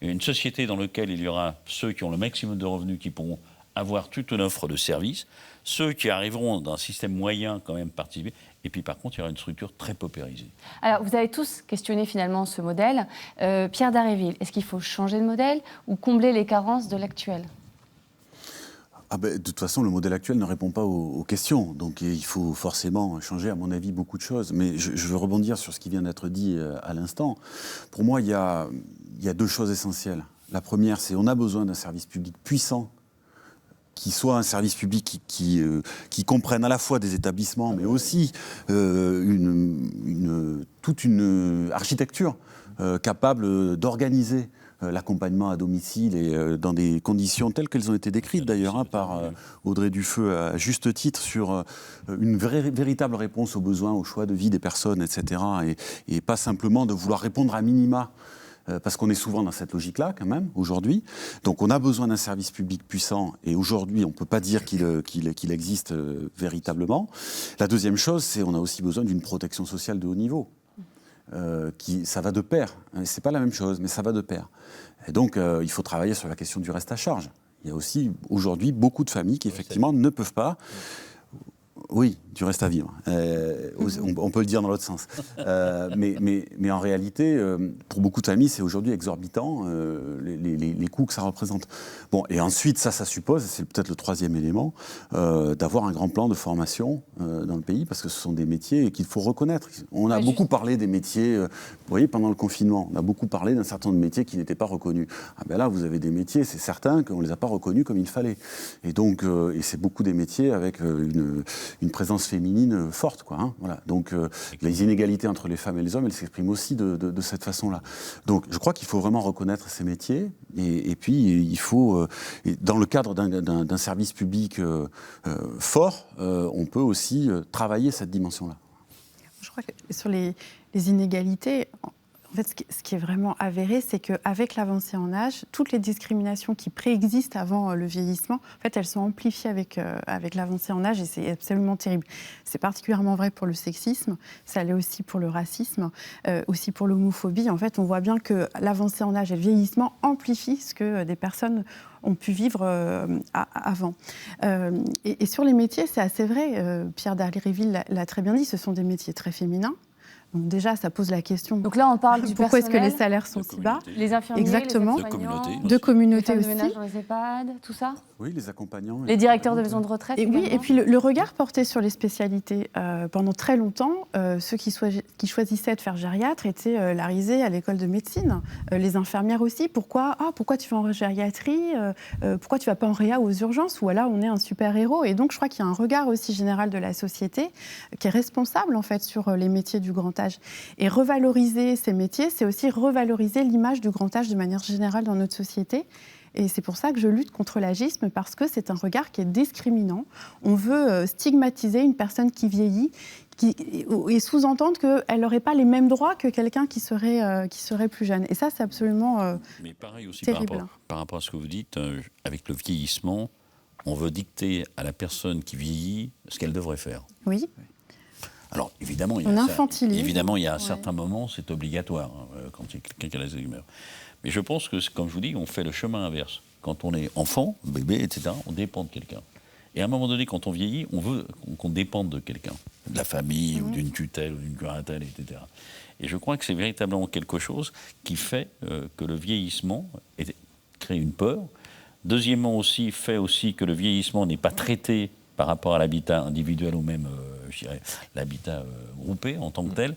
Une société dans laquelle il y aura ceux qui ont le maximum de revenus qui pourront avoir toute une offre de services, ceux qui arriveront d'un système moyen quand même participer, et puis par contre il y aura une structure très paupérisée. Alors vous avez tous questionné finalement ce modèle. Pierre Dharréville, est-ce qu'il faut changer de modèle ou combler les carences de l'actuel ? De toute façon, le modèle actuel ne répond pas aux questions. Donc il faut forcément changer, à mon avis, beaucoup de choses. Mais je veux rebondir sur ce qui vient d'être dit à l'instant. Pour moi, il y a 2 choses essentielles. La première, c'est qu'on a besoin d'un service public puissant, qui soit un service public qui comprenne à la fois des établissements, mais aussi toute une architecture capable d'organiser l'accompagnement à domicile et dans des conditions telles qu'elles ont été décrites d'ailleurs par Audrey Dufeu à juste titre sur une véritable réponse aux besoins, aux choix de vie des personnes, etc. Et pas simplement de vouloir répondre à minima, parce qu'on est souvent dans cette logique-là quand même aujourd'hui. Donc on a besoin d'un service public puissant et aujourd'hui on ne peut pas dire qu'il existe véritablement. La deuxième chose, c'est qu'on a aussi besoin d'une protection sociale de haut niveau. Ça va de pair. C'est pas la même chose, mais ça va de pair. Et donc, il faut travailler sur la question du reste à charge. Il y a aussi, aujourd'hui, beaucoup de familles qui, effectivement, ne peuvent pas... Oui, du reste à vivre. On peut le dire dans l'autre sens. Mais en réalité, pour beaucoup de familles, c'est aujourd'hui exorbitant, les coûts que ça représente. Bon, et ensuite, ça suppose, c'est peut-être le 3e élément, d'avoir un grand plan de formation dans le pays, parce que ce sont des métiers qu'il faut reconnaître. On a beaucoup parlé des métiers, vous voyez, pendant le confinement, on a beaucoup parlé d'un certain nombre de métiers qui n'étaient pas reconnus. Ah ben là, vous avez des métiers, c'est certain qu'on ne les a pas reconnus comme il fallait. Et donc, et c'est beaucoup des métiers avec une présence féminine forte, quoi. Hein, voilà. Donc les inégalités entre les femmes et les hommes, elles s'expriment aussi de cette façon-là. Donc je crois qu'il faut vraiment reconnaître ces métiers et puis il faut, dans le cadre d'un service public fort, on peut aussi travailler cette dimension-là. Je crois que sur les inégalités, en fait, ce qui est vraiment avéré, c'est qu'avec l'avancée en âge, toutes les discriminations qui préexistent avant le vieillissement, en fait, elles sont amplifiées avec l'avancée en âge et c'est absolument terrible. C'est particulièrement vrai pour le sexisme, ça l'est aussi pour le racisme, aussi pour l'homophobie. En fait, on voit bien que l'avancée en âge et le vieillissement amplifient ce que des personnes ont pu vivre avant. Et sur les métiers, c'est assez vrai. Pierre Dharréville l'a très bien dit, ce sont des métiers très féminins. Donc déjà, ça pose la question. Donc là, on parle du pourquoi est-ce que les personnel, salaires sont si bas ? les infirmiers, Exactement. les aides-soignants, de communautés les aussi. femmes de ménage dans les EHPAD, tout ça. Oui, les accompagnants. Les directeurs de maisons de retraite. Et oui, et puis le regard porté sur les spécialités. Pendant très longtemps, ceux qui choisissaient de faire gériatre étaient larisés à l'école de médecine. Les infirmières aussi. Pourquoi tu vas en gériatrie ? Pourquoi tu vas pas en réa ou aux urgences ? Ou alors on est un super-héros. Et donc je crois qu'il y a un regard aussi général de la société qui est responsable en fait sur les métiers du grand âge. Et revaloriser ces métiers, c'est aussi revaloriser l'image du grand âge de manière générale dans notre société. Et c'est pour ça que je lutte contre l'agisme, parce que c'est un regard qui est discriminant. On veut stigmatiser une personne qui vieillit et sous-entendre qu'elle n'aurait pas les mêmes droits que quelqu'un qui serait plus jeune. Et ça, c'est absolument Mais pareil aussi terrible. par rapport à ce que vous dites, avec le vieillissement, on veut dicter à la personne qui vieillit ce qu'elle devrait faire. Oui. Alors, évidemment, il y a un certain moment, c'est obligatoire, quand il y a quelqu'un qui a l'Alzheimer. Mais je pense que, comme je vous dis, on fait le chemin inverse. Quand on est enfant, bébé, etc., on dépend de quelqu'un. Et à un moment donné, quand on vieillit, on veut qu'on dépende de quelqu'un, de la famille, ou d'une tutelle, ou d'une curatelle, etc. Et je crois que c'est véritablement quelque chose qui fait que le vieillissement crée une peur. Deuxièmement aussi, fait aussi que le vieillissement n'est pas traité par rapport à l'habitat individuel ou même, je dirais, l'habitat groupé en tant que tel.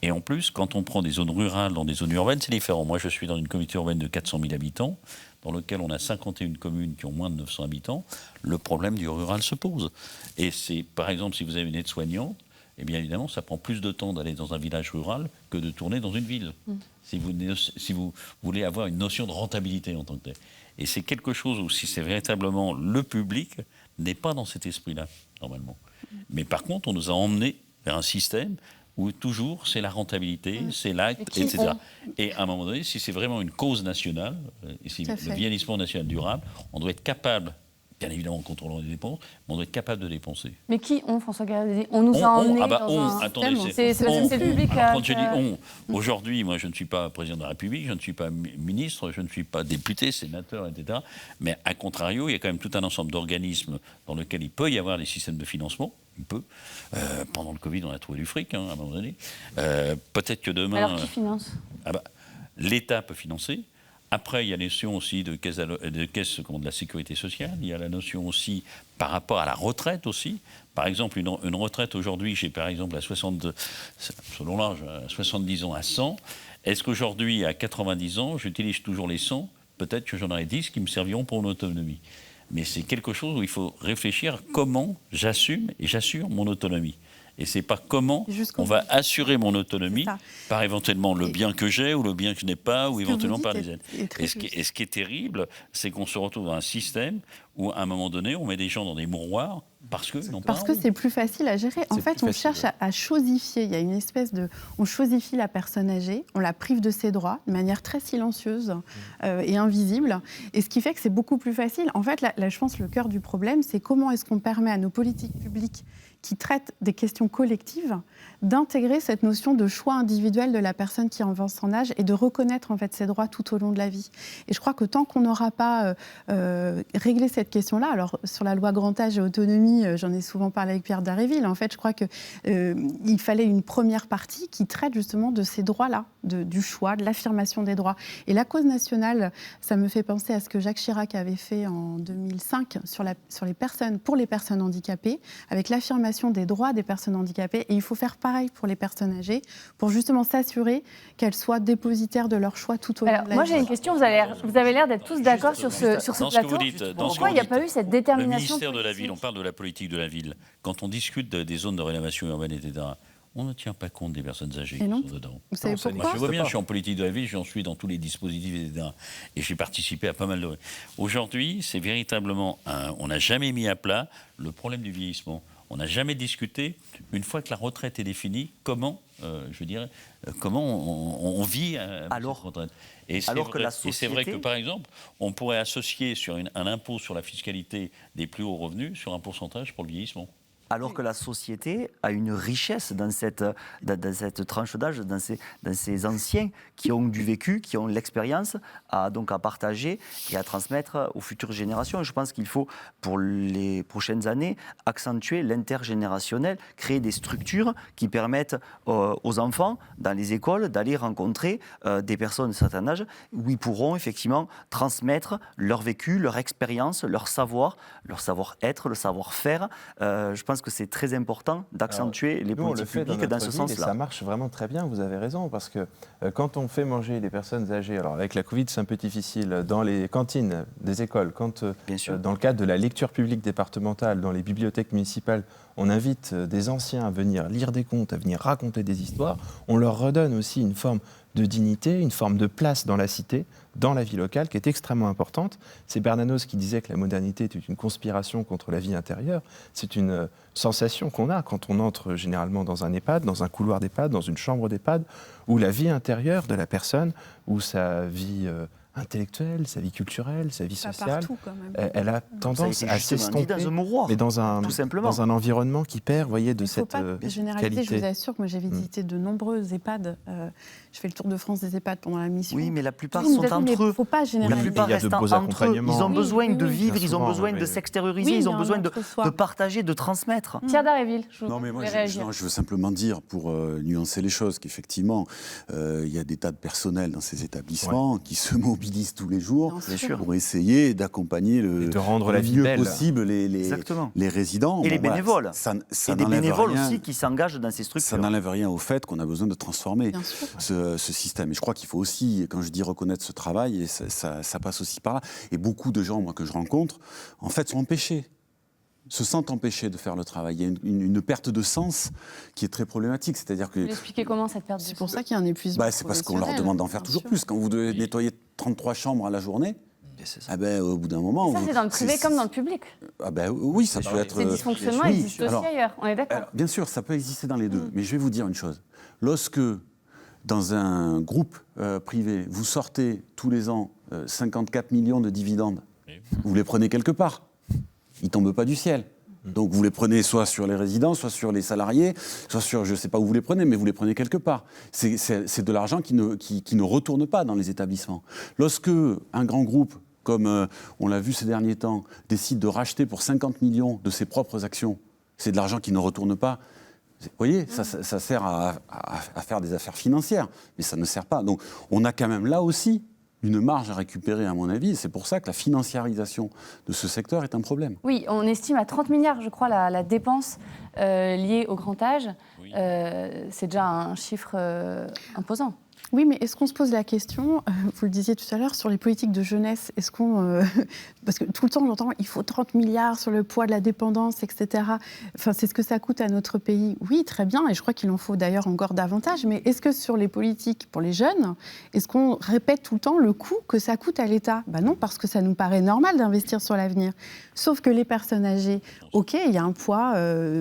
Et en plus, quand on prend des zones rurales dans des zones urbaines, c'est différent. Moi, je suis dans une communauté urbaine de 400 000 habitants. dans lequel on a 51 communes qui ont moins de 900 habitants, le problème du rural se pose. Et c'est, par exemple, si vous avez une aide-soignante, eh bien évidemment, ça prend plus de temps d'aller dans un village rural que de tourner dans une ville. Si vous voulez avoir une notion de rentabilité en tant que tel. Et c'est quelque chose où, si c'est véritablement le public, n'est pas dans cet esprit-là, normalement. Mais par contre, on nous a emmenés vers un système où toujours c'est la rentabilité, c'est l'acte, etc. Et à un moment donné, si c'est vraiment une cause nationale, et si le vieillissement national durable, on doit être capable, bien évidemment en contrôlant les dépenses, mais on doit être capable de dépenser. Mais qui François Garrigue? On nous a emmenés dans un attendez, c'est le public. Quand je dis on, aujourd'hui, moi je ne suis pas président de la République, je ne suis pas ministre, je ne suis pas député, sénateur, etc. Mais à contrario, il y a quand même tout un ensemble d'organismes dans lesquels il peut y avoir des systèmes de financement. Il peut. Pendant le Covid, on a trouvé du fric, à un moment donné. Peut-être que demain... Alors qui finance? L'État peut financer. Après, il y a la notion aussi de caisse de la sécurité sociale. Il y a la notion aussi par rapport à la retraite aussi. Par exemple, une retraite aujourd'hui, j'ai par exemple selon l'âge, à 70 ans à 100. Est-ce qu'aujourd'hui, à 90 ans, j'utilise toujours les 100? Peut-être que j'en aurai 10 qui me serviront pour mon autonomie. Mais c'est quelque chose où il faut réfléchir comment j'assume et j'assure mon autonomie. Et c'est pas comment on va assurer mon autonomie par éventuellement le bien que j'ai ou le bien que je n'ai pas ou éventuellement par les aides. Et ce qui est terrible, c'est qu'on se retrouve dans un système où à un moment donné, on met des gens dans des mouroirs parce que c'est plus facile à gérer. En fait, on cherche à chosifier. Il y a une espèce de... On chosifie la personne âgée, on la prive de ses droits de manière très silencieuse et invisible. Et ce qui fait que c'est beaucoup plus facile. En fait, là, je pense que le cœur du problème, c'est comment est-ce qu'on permet à nos politiques publiques qui traitent des questions collectives, d'intégrer cette notion de choix individuel de la personne qui avance en âge et de reconnaître en fait ses droits tout au long de la vie. Et je crois que tant qu'on n'aura pas réglé cette question-là, alors sur la loi grand âge et autonomie, j'en ai souvent parlé avec Pierre Dharréville, en fait je crois qu'il fallait une première partie qui traite justement de ces droits-là, du choix, de l'affirmation des droits. Et la cause nationale, ça me fait penser à ce que Jacques Chirac avait fait en 2005 pour les personnes handicapées, avec l'affirmation des droits des personnes handicapées. Et il faut faire pareil pour les personnes âgées, pour justement s'assurer qu'elles soient dépositaires de leur choix tout au long de la vie. Moi j'ai une question, vous avez l'air d'être tous d'accord sur ce plateau. Pourquoi il n'y a pas eu cette détermination? Le ministère de la Ville, on parle de la politique de la ville. Quand on discute des zones de rénovation urbaine, etc., on ne tient pas compte des personnes âgées qui sont dedans. Vous savez pourquoi? Moi, je vois bien, je suis en politique de la ville, j'en suis dans tous les dispositifs, etc. Et j'ai participé à pas mal de... Aujourd'hui, c'est véritablement... on n'a jamais mis à plat le problème du vieillissement. On n'a jamais discuté, une fois que la retraite est définie, comment on vit cette retraite. Et c'est vrai que, par exemple, on pourrait associer sur un impôt sur la fiscalité des plus hauts revenus sur un pourcentage pour le vieillissement. Alors que la société a une richesse dans cette tranche d'âge, dans ces anciens qui ont du vécu, qui ont l'expérience à partager et à transmettre aux futures générations. Et je pense qu'il faut, pour les prochaines années, accentuer l'intergénérationnel, créer des structures qui permettent aux enfants, dans les écoles, d'aller rencontrer des personnes de certain âge où ils pourront effectivement transmettre leur vécu, leur expérience, leur savoir-être, le savoir-faire. Je pense que c'est très important d'accentuer les politiques publiques dans ce sens-là. Ça marche vraiment très bien, vous avez raison, parce que quand on fait manger les personnes âgées, alors avec la Covid c'est un peu difficile, dans les cantines des écoles, quand dans le cadre de la lecture publique départementale, dans les bibliothèques municipales, on invite des anciens à venir lire des contes, à venir raconter des histoires, on leur redonne aussi une forme de dignité, une forme de place dans la cité, dans la vie locale, qui est extrêmement importante. C'est Bernanos qui disait que la modernité était une conspiration contre la vie intérieure. C'est une sensation qu'on a quand on entre généralement dans un EHPAD, dans un couloir d'EHPAD, dans une chambre d'EHPAD, où la vie intérieure de la personne, où sa vie intellectuelle, sa vie culturelle, sa vie sociale, elle a tendance à s'estomper, mais dans un environnement qui perd, voyez, de cette qualité. Je vous assure que moi j'ai visité de nombreux EHPAD. Je fais le tour de France des EHPAD pendant la mission. Oui, mais la plupart sont entre eux. Il ne faut pas généraliser. La plupart restent entre eux. Ils ont besoin de vivre, ils ont besoin de s'extérioriser, ils ont besoin de partager, de transmettre. Pierre Dharréville, je veux simplement dire, pour nuancer les choses, qu'effectivement, il y a des tas de personnels dans ces établissements qui se mobilisent mobilise tous les jours Bien sûr. pour essayer d'accompagner Et de rendre le la vie mieux belle. possible Exactement. les résidents. Et les Voilà, bénévoles. ça Et des n'enlève bénévoles rien. aussi qui s'engagent dans ces Ça structures. n'enlève rien au fait qu'on a besoin de transformer Bien sûr. ce système. Et je crois qu'il faut aussi, quand je dis reconnaître ce travail, et ça passe aussi par là. Et beaucoup de gens, moi, que je rencontre, en fait, sont empêchés, se sentent empêchés de faire le travail. Il y a une perte de sens qui est très problématique. C'est-à-dire que Vous expliquez comment cette perte de C'est pour sens? ça qu'il y a un épuisement. c'est parce qu'on leur professionnel, demande d'en faire bien toujours sûr. plus. Quand vous devez nettoyer 33 chambres à la journée, Et c'est ça. au bout d'un moment... Ça, c'est dans le privé comme dans le public. Oui, ça peut être... Ces dysfonctionnements oui, existent aussi alors, ailleurs, on est d'accord. Alors, bien sûr, ça peut exister dans les deux. Mais je vais vous dire une chose. Lorsque, dans un groupe privé, vous sortez tous les ans 54 millions de dividendes, vous les prenez quelque part. Ils ne tombent pas du ciel. Donc vous les prenez soit sur les résidents, soit sur les salariés, soit sur, je ne sais pas où vous les prenez, mais vous les prenez quelque part. C'est de l'argent qui ne retourne pas dans les établissements. Lorsque un grand groupe, comme on l'a vu ces derniers temps, décide de racheter pour 50 millions de ses propres actions, c'est de l'argent qui ne retourne pas. Vous voyez, ça sert à faire des affaires financières, mais ça ne sert pas. Donc on a quand même là aussi une marge à récupérer, à mon avis, et c'est pour ça que la financiarisation de ce secteur est un problème. Oui, on estime à 30 milliards, je crois, la dépense liée au grand âge. Oui. C'est déjà un chiffre imposant. Oui, mais est-ce qu'on se pose la question, vous le disiez tout à l'heure, sur les politiques de jeunesse, est-ce qu'on... parce que tout le temps, j'entends, il faut 30 milliards sur le poids de la dépendance, etc. Enfin, c'est ce que ça coûte à notre pays. Oui, très bien, et je crois qu'il en faut d'ailleurs encore davantage, mais est-ce que sur les politiques pour les jeunes, est-ce qu'on répète tout le temps le coût que ça coûte à l'État ? Ben non, parce que ça nous paraît normal d'investir sur l'avenir. Sauf que les personnes âgées, OK, il y a un poids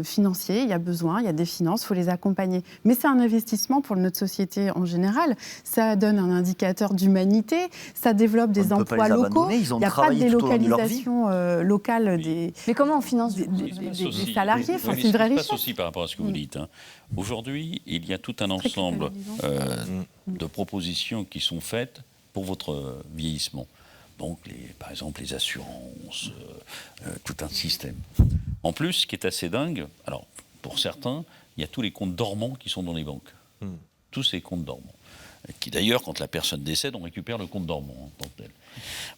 financier, il y a besoin, il y a des finances, il faut les accompagner. Mais c'est un investissement pour notre société en général. Ça donne un indicateur d'humanité, ça développe des On ne peut pas emplois les locaux. abandonner, ils ont Il n'y a pas de travaillé tout au long de leur vie. délocalisation locale des Mais comment on finance des salariés, enfin, c'est une vraie Ce qui se richesse. passe aussi par rapport à ce que vous dites. Aujourd'hui, il y a tout un ensemble de propositions qui sont faites pour votre vieillissement. Donc, par exemple, les assurances, tout un système. En plus, ce qui est assez dingue, alors, pour certains, il y a tous les comptes dormants qui sont dans les banques. Tous ces comptes dormants. Qui d'ailleurs, quand la personne décède, on récupère le compte dormant en tant que tel.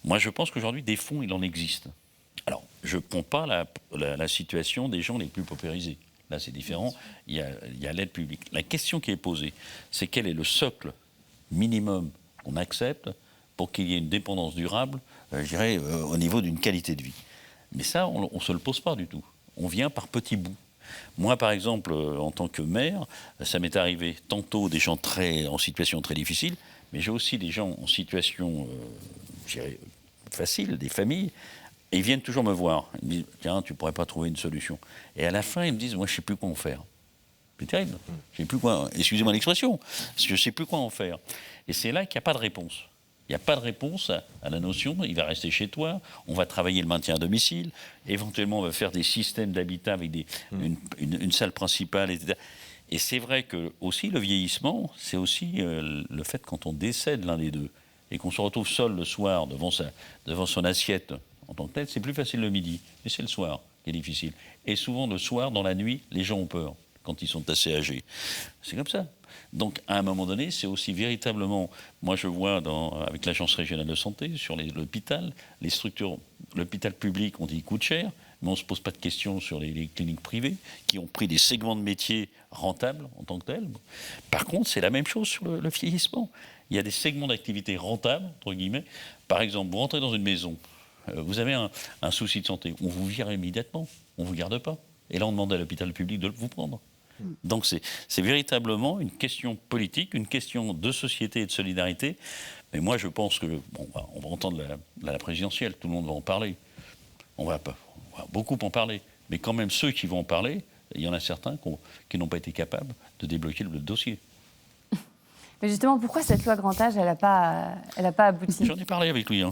Moi, je pense qu'aujourd'hui, des fonds, il en existe. Alors, je ne prends pas la situation des gens les plus paupérisés. Là, c'est différent. Il y a l'aide publique. La question qui est posée, c'est quel est le socle minimum qu'on accepte pour qu'il y ait une dépendance durable, je dirais, au niveau d'une qualité de vie. Mais ça, on ne se le pose pas du tout. On vient par petits bouts. Moi, par exemple, en tant que maire, ça m'est arrivé tantôt des gens en situation très difficile, mais j'ai aussi des gens en situation, je dirais, facile, des familles, et ils viennent toujours me voir. Ils me disent, tiens, tu ne pourrais pas trouver une solution. Et à la fin, ils me disent, moi, je ne sais plus quoi en faire. C'est terrible. Je sais plus quoi, excusez-moi l'expression, parce que je ne sais plus quoi en faire. Et c'est là qu'il n'y a pas de réponse. Il n'y a pas de réponse à la notion, il va rester chez toi, on va travailler le maintien à domicile, éventuellement on va faire des systèmes d'habitat avec une salle principale, etc. Et c'est vrai que aussi le vieillissement, c'est aussi le fait quand on décède l'un des deux et qu'on se retrouve seul le soir devant son assiette en tant que tel, c'est plus facile le midi, mais c'est le soir qui est difficile. Et souvent le soir, dans la nuit, les gens ont peur quand ils sont assez âgés. C'est comme ça. Donc, à un moment donné, c'est aussi véritablement... Moi, je vois avec l'Agence régionale de santé, sur l'hôpital, les structures... L'hôpital public, on dit, il coûte cher, mais on ne se pose pas de questions sur les cliniques privées, qui ont pris des segments de métiers rentables en tant que tels. Par contre, c'est la même chose sur le vieillissement. Il y a des segments d'activité rentables, entre guillemets. Par exemple, vous rentrez dans une maison, vous avez un souci de santé, on vous vire immédiatement, on ne vous garde pas. Et là, on demande à l'hôpital public de vous prendre. Donc c'est véritablement une question politique, une question de société et de solidarité. Mais moi, je pense que, on va entendre la présidentielle, tout le monde va en parler. On va beaucoup en parler. Mais quand même, ceux qui vont en parler, il y en a certains qui n'ont pas été capables de débloquer le dossier. Mais justement, pourquoi cette loi grand âge, elle n'a pas abouti ? J'en ai parlé avec lui.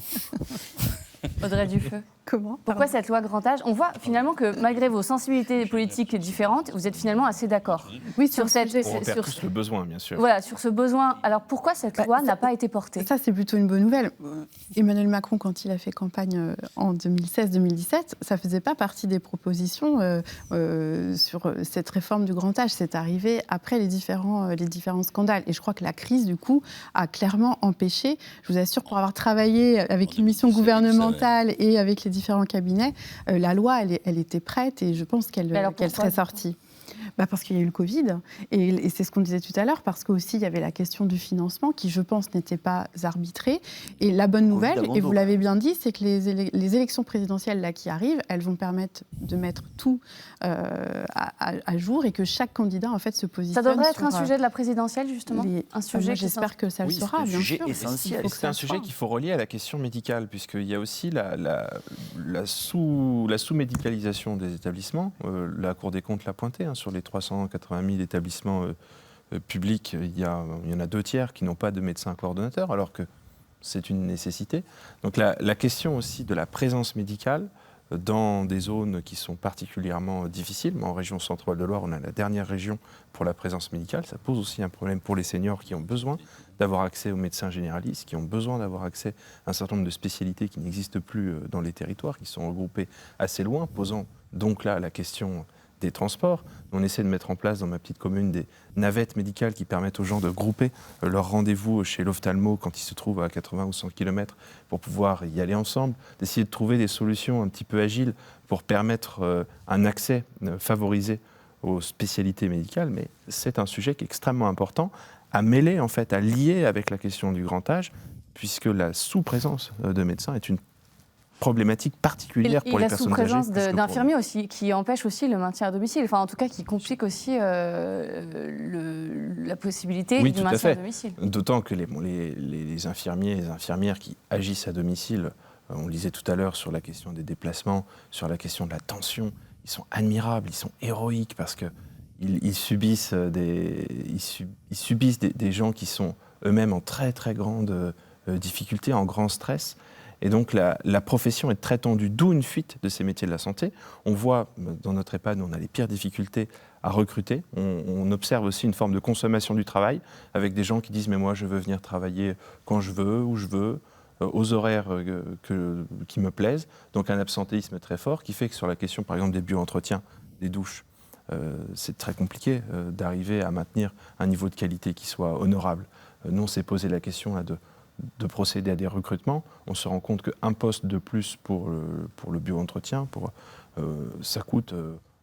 Audrey Dufeu. Comment? Pourquoi Pardon. cette loi grand âge? On voit finalement que malgré vos sensibilités politiques différentes, vous êtes finalement assez d'accord Oui, sur c'est un cette... sujet- On repère tous le besoin, bien sûr. Voilà, sur ce besoin. Alors pourquoi cette Bah, loi ça- n'a pas été portée? Ça, c'est plutôt une bonne nouvelle. Emmanuel Macron, quand il a fait campagne en 2016-2017, ça ne faisait pas partie des propositions sur cette réforme du grand âge. C'est arrivé après les différents scandales. Et je crois que la crise, du coup, a clairement empêché, je vous assure, pour avoir travaillé avec une mission gouvernementale et avec les différents cabinets, la loi, elle était prête et je pense qu'elle alors pourquoi, serait du coup sortie. Parce qu'il y a eu le Covid, et c'est ce qu'on disait tout à l'heure, parce qu'aussi il y avait la question du financement qui, je pense, n'était pas arbitrée. Et la bonne nouvelle, et vous l'avez bien dit, c'est que les élections présidentielles là, qui arrivent, elles vont permettre de mettre tout à jour et que chaque candidat en fait se positionne. Ça devrait être sur, un sujet de la présidentielle, justement Un sujet moi, qui j'espère que ça le Oui, sera, c'est un bien sujet sûr. essentiel. Il faut Et que c'est un ça sujet soit. qu'il faut relier à la question médicale, puisqu'il y a aussi la sous-médicalisation des établissements. La Cour des comptes l'a pointé, sur les 380 000 établissements publics, il y en a 2/3 qui n'ont pas de médecin coordonnateur, alors que c'est une nécessité. Donc la question aussi de la présence médicale dans des zones qui sont particulièrement difficiles. En région Centre-Val de Loire, on a la dernière région pour la présence médicale. Ça pose aussi un problème pour les seniors qui ont besoin d'avoir accès aux médecins généralistes, qui ont besoin d'avoir accès à un certain nombre de spécialités qui n'existent plus dans les territoires, qui sont regroupées assez loin, posant donc là la question des transports. On essaie de mettre en place dans ma petite commune des navettes médicales qui permettent aux gens de grouper leur rendez-vous chez l'ophtalmo quand ils se trouvent à 80 ou 100 km pour pouvoir y aller ensemble, d'essayer de trouver des solutions un petit peu agiles pour permettre un accès favorisé aux spécialités médicales. Mais c'est un sujet qui est extrêmement important à mêler, en fait, à lier avec la question du grand âge, puisque la sous-présence de médecins est une problématique particulière pour les personnes âgées. Et la sous-présence plus que pour d'infirmiers aussi, qui empêche aussi le maintien à domicile, enfin en tout cas qui complique aussi la possibilité Oui, du tout à maintien à fait. domicile. D'autant que les infirmiers et les infirmières qui agissent à domicile, on le disait tout à l'heure sur la question des déplacements, sur la question de la tension, ils sont admirables, ils sont héroïques parce qu'ils subissent des gens qui sont eux-mêmes en très très grande difficulté, en grand stress. Et donc la profession est très tendue, d'où une fuite de ces métiers de la santé. On voit, dans notre EHPAD, on a les pires difficultés à recruter. On observe aussi une forme de consommation du travail, avec des gens qui disent « mais moi je veux venir travailler quand je veux, où je veux, aux horaires qui me plaisent ». Donc un absentéisme très fort qui fait que sur la question, par exemple, des bio-entretiens, des douches, c'est très compliqué d'arriver à maintenir un niveau de qualité qui soit honorable. Nous, on s'est posé la question là, de procéder à des recrutements. On se rend compte qu'un poste de plus pour le bio-entretien, ça coûte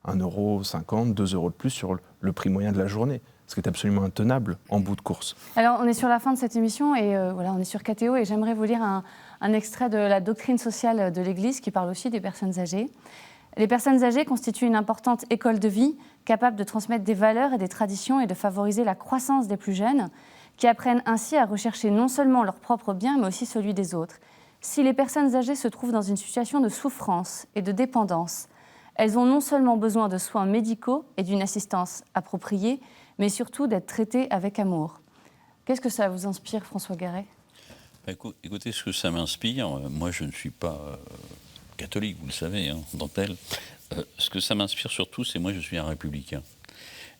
1,50 €, 2 € de plus sur le prix moyen de la journée, ce qui est absolument intenable en bout de course. Alors on est sur la fin de cette émission et voilà, on est sur KTO et j'aimerais vous lire un extrait de la doctrine sociale de l'Église qui parle aussi des personnes âgées. Les personnes âgées constituent une importante école de vie, capable de transmettre des valeurs et des traditions et de favoriser la croissance des plus jeunes, qui apprennent ainsi à rechercher non seulement leur propre bien, mais aussi celui des autres. Si les personnes âgées se trouvent dans une situation de souffrance et de dépendance, elles ont non seulement besoin de soins médicaux et d'une assistance appropriée, mais surtout d'être traitées avec amour. Qu'est-ce que ça vous inspire, François Garret ? Écoutez, ce que ça m'inspire, moi je ne suis pas catholique, vous le savez, Dantel. Ce que ça m'inspire surtout, c'est moi je suis un républicain.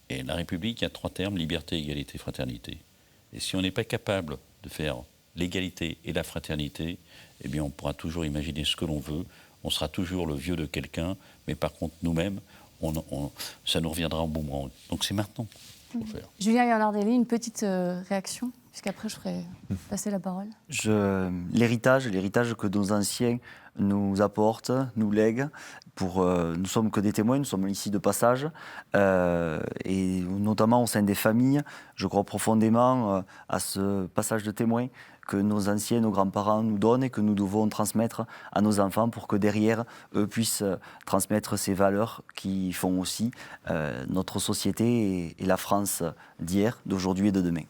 Et la République, il y a 3 termes, liberté, égalité, fraternité. Et si on n'est pas capable de faire l'égalité et la fraternité, eh bien on pourra toujours imaginer ce que l'on veut, on sera toujours le vieux de quelqu'un, mais par contre nous-mêmes, ça nous reviendra en boomerang. Donc c'est maintenant qu'il faut faire. Julien Yanardelli, une petite réaction, puisqu'après je ferai passer la parole. L'héritage que nos anciens nous apportent, nous lèguent. Nous sommes que des témoins, nous sommes ici de passage, et notamment au sein des familles, je crois profondément à ce passage de témoins que nos anciens, nos grands-parents nous donnent et que nous devons transmettre à nos enfants pour que derrière, eux puissent transmettre ces valeurs qui font aussi notre société et la France d'hier, d'aujourd'hui et de demain.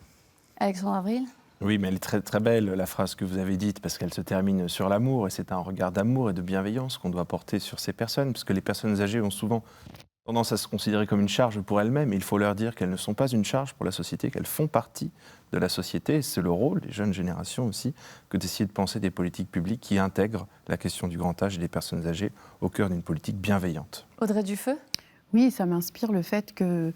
Alexandre Avril ? Oui, mais elle est très, très belle, la phrase que vous avez dite, parce qu'elle se termine sur l'amour, et c'est un regard d'amour et de bienveillance qu'on doit porter sur ces personnes, parce que les personnes âgées ont souvent Tendance à se considérer comme une charge pour elles-mêmes. Il faut leur dire qu'elles ne sont pas une charge pour la société, qu'elles font partie de la société. C'est le rôle des jeunes générations aussi que d'essayer de penser des politiques publiques qui intègrent la question du grand âge et des personnes âgées au cœur d'une politique bienveillante. Audrey Dufeu ? Oui, ça m'inspire le fait que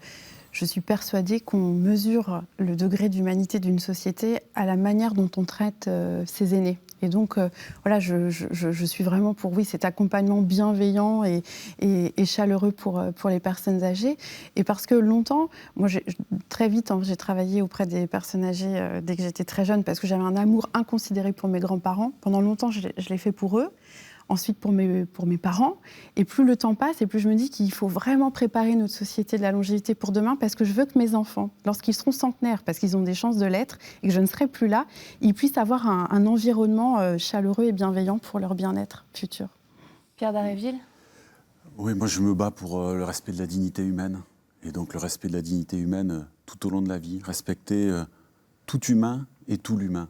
je suis persuadée qu'on mesure le degré d'humanité d'une société à la manière dont on traite ses aînés. Et donc, voilà, je suis vraiment pour, oui, cet accompagnement bienveillant et chaleureux pour les personnes âgées. Et parce que longtemps, moi, très vite, j'ai travaillé auprès des personnes âgées dès que j'étais très jeune, parce que j'avais un amour inconsidéré pour mes grands-parents. Pendant longtemps, je l'ai fait pour eux. Ensuite pour mes parents. Et plus le temps passe, et plus je me dis qu'il faut vraiment préparer notre société de la longévité pour demain, parce que je veux que mes enfants, lorsqu'ils seront centenaires, parce qu'ils ont des chances de l'être, et que je ne serai plus là, ils puissent avoir un environnement chaleureux et bienveillant pour leur bien-être futur. Pierre Dharréville ? Oui, moi je me bats pour le respect de la dignité humaine. Et donc le respect de la dignité humaine tout au long de la vie. Respecter tout humain et tout l'humain.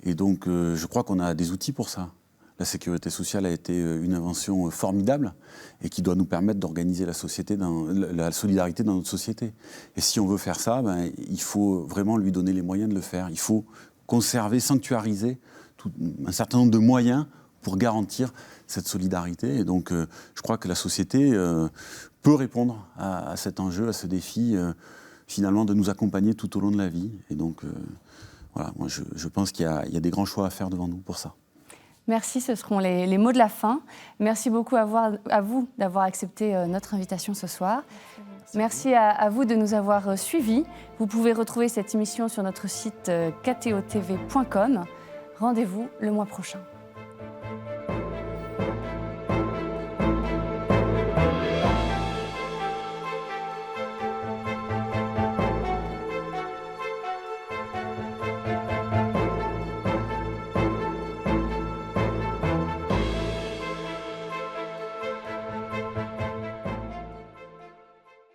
Et donc je crois qu'on a des outils pour ça. La sécurité sociale a été une invention formidable et qui doit nous permettre d'organiser la solidarité dans notre société. Et si on veut faire ça, il faut vraiment lui donner les moyens de le faire. Il faut conserver, sanctuariser un certain nombre de moyens pour garantir cette solidarité. Et donc, je crois que la société peut répondre à cet enjeu, à ce défi, finalement, de nous accompagner tout au long de la vie. Et donc, voilà, moi, je pense qu'il y a des grands choix à faire devant nous pour ça. Merci, ce seront les mots de la fin. Merci beaucoup à vous d'avoir accepté notre invitation ce soir. Merci à vous de nous avoir suivis. Vous pouvez retrouver cette émission sur notre site ktotv.com. Rendez-vous le mois prochain.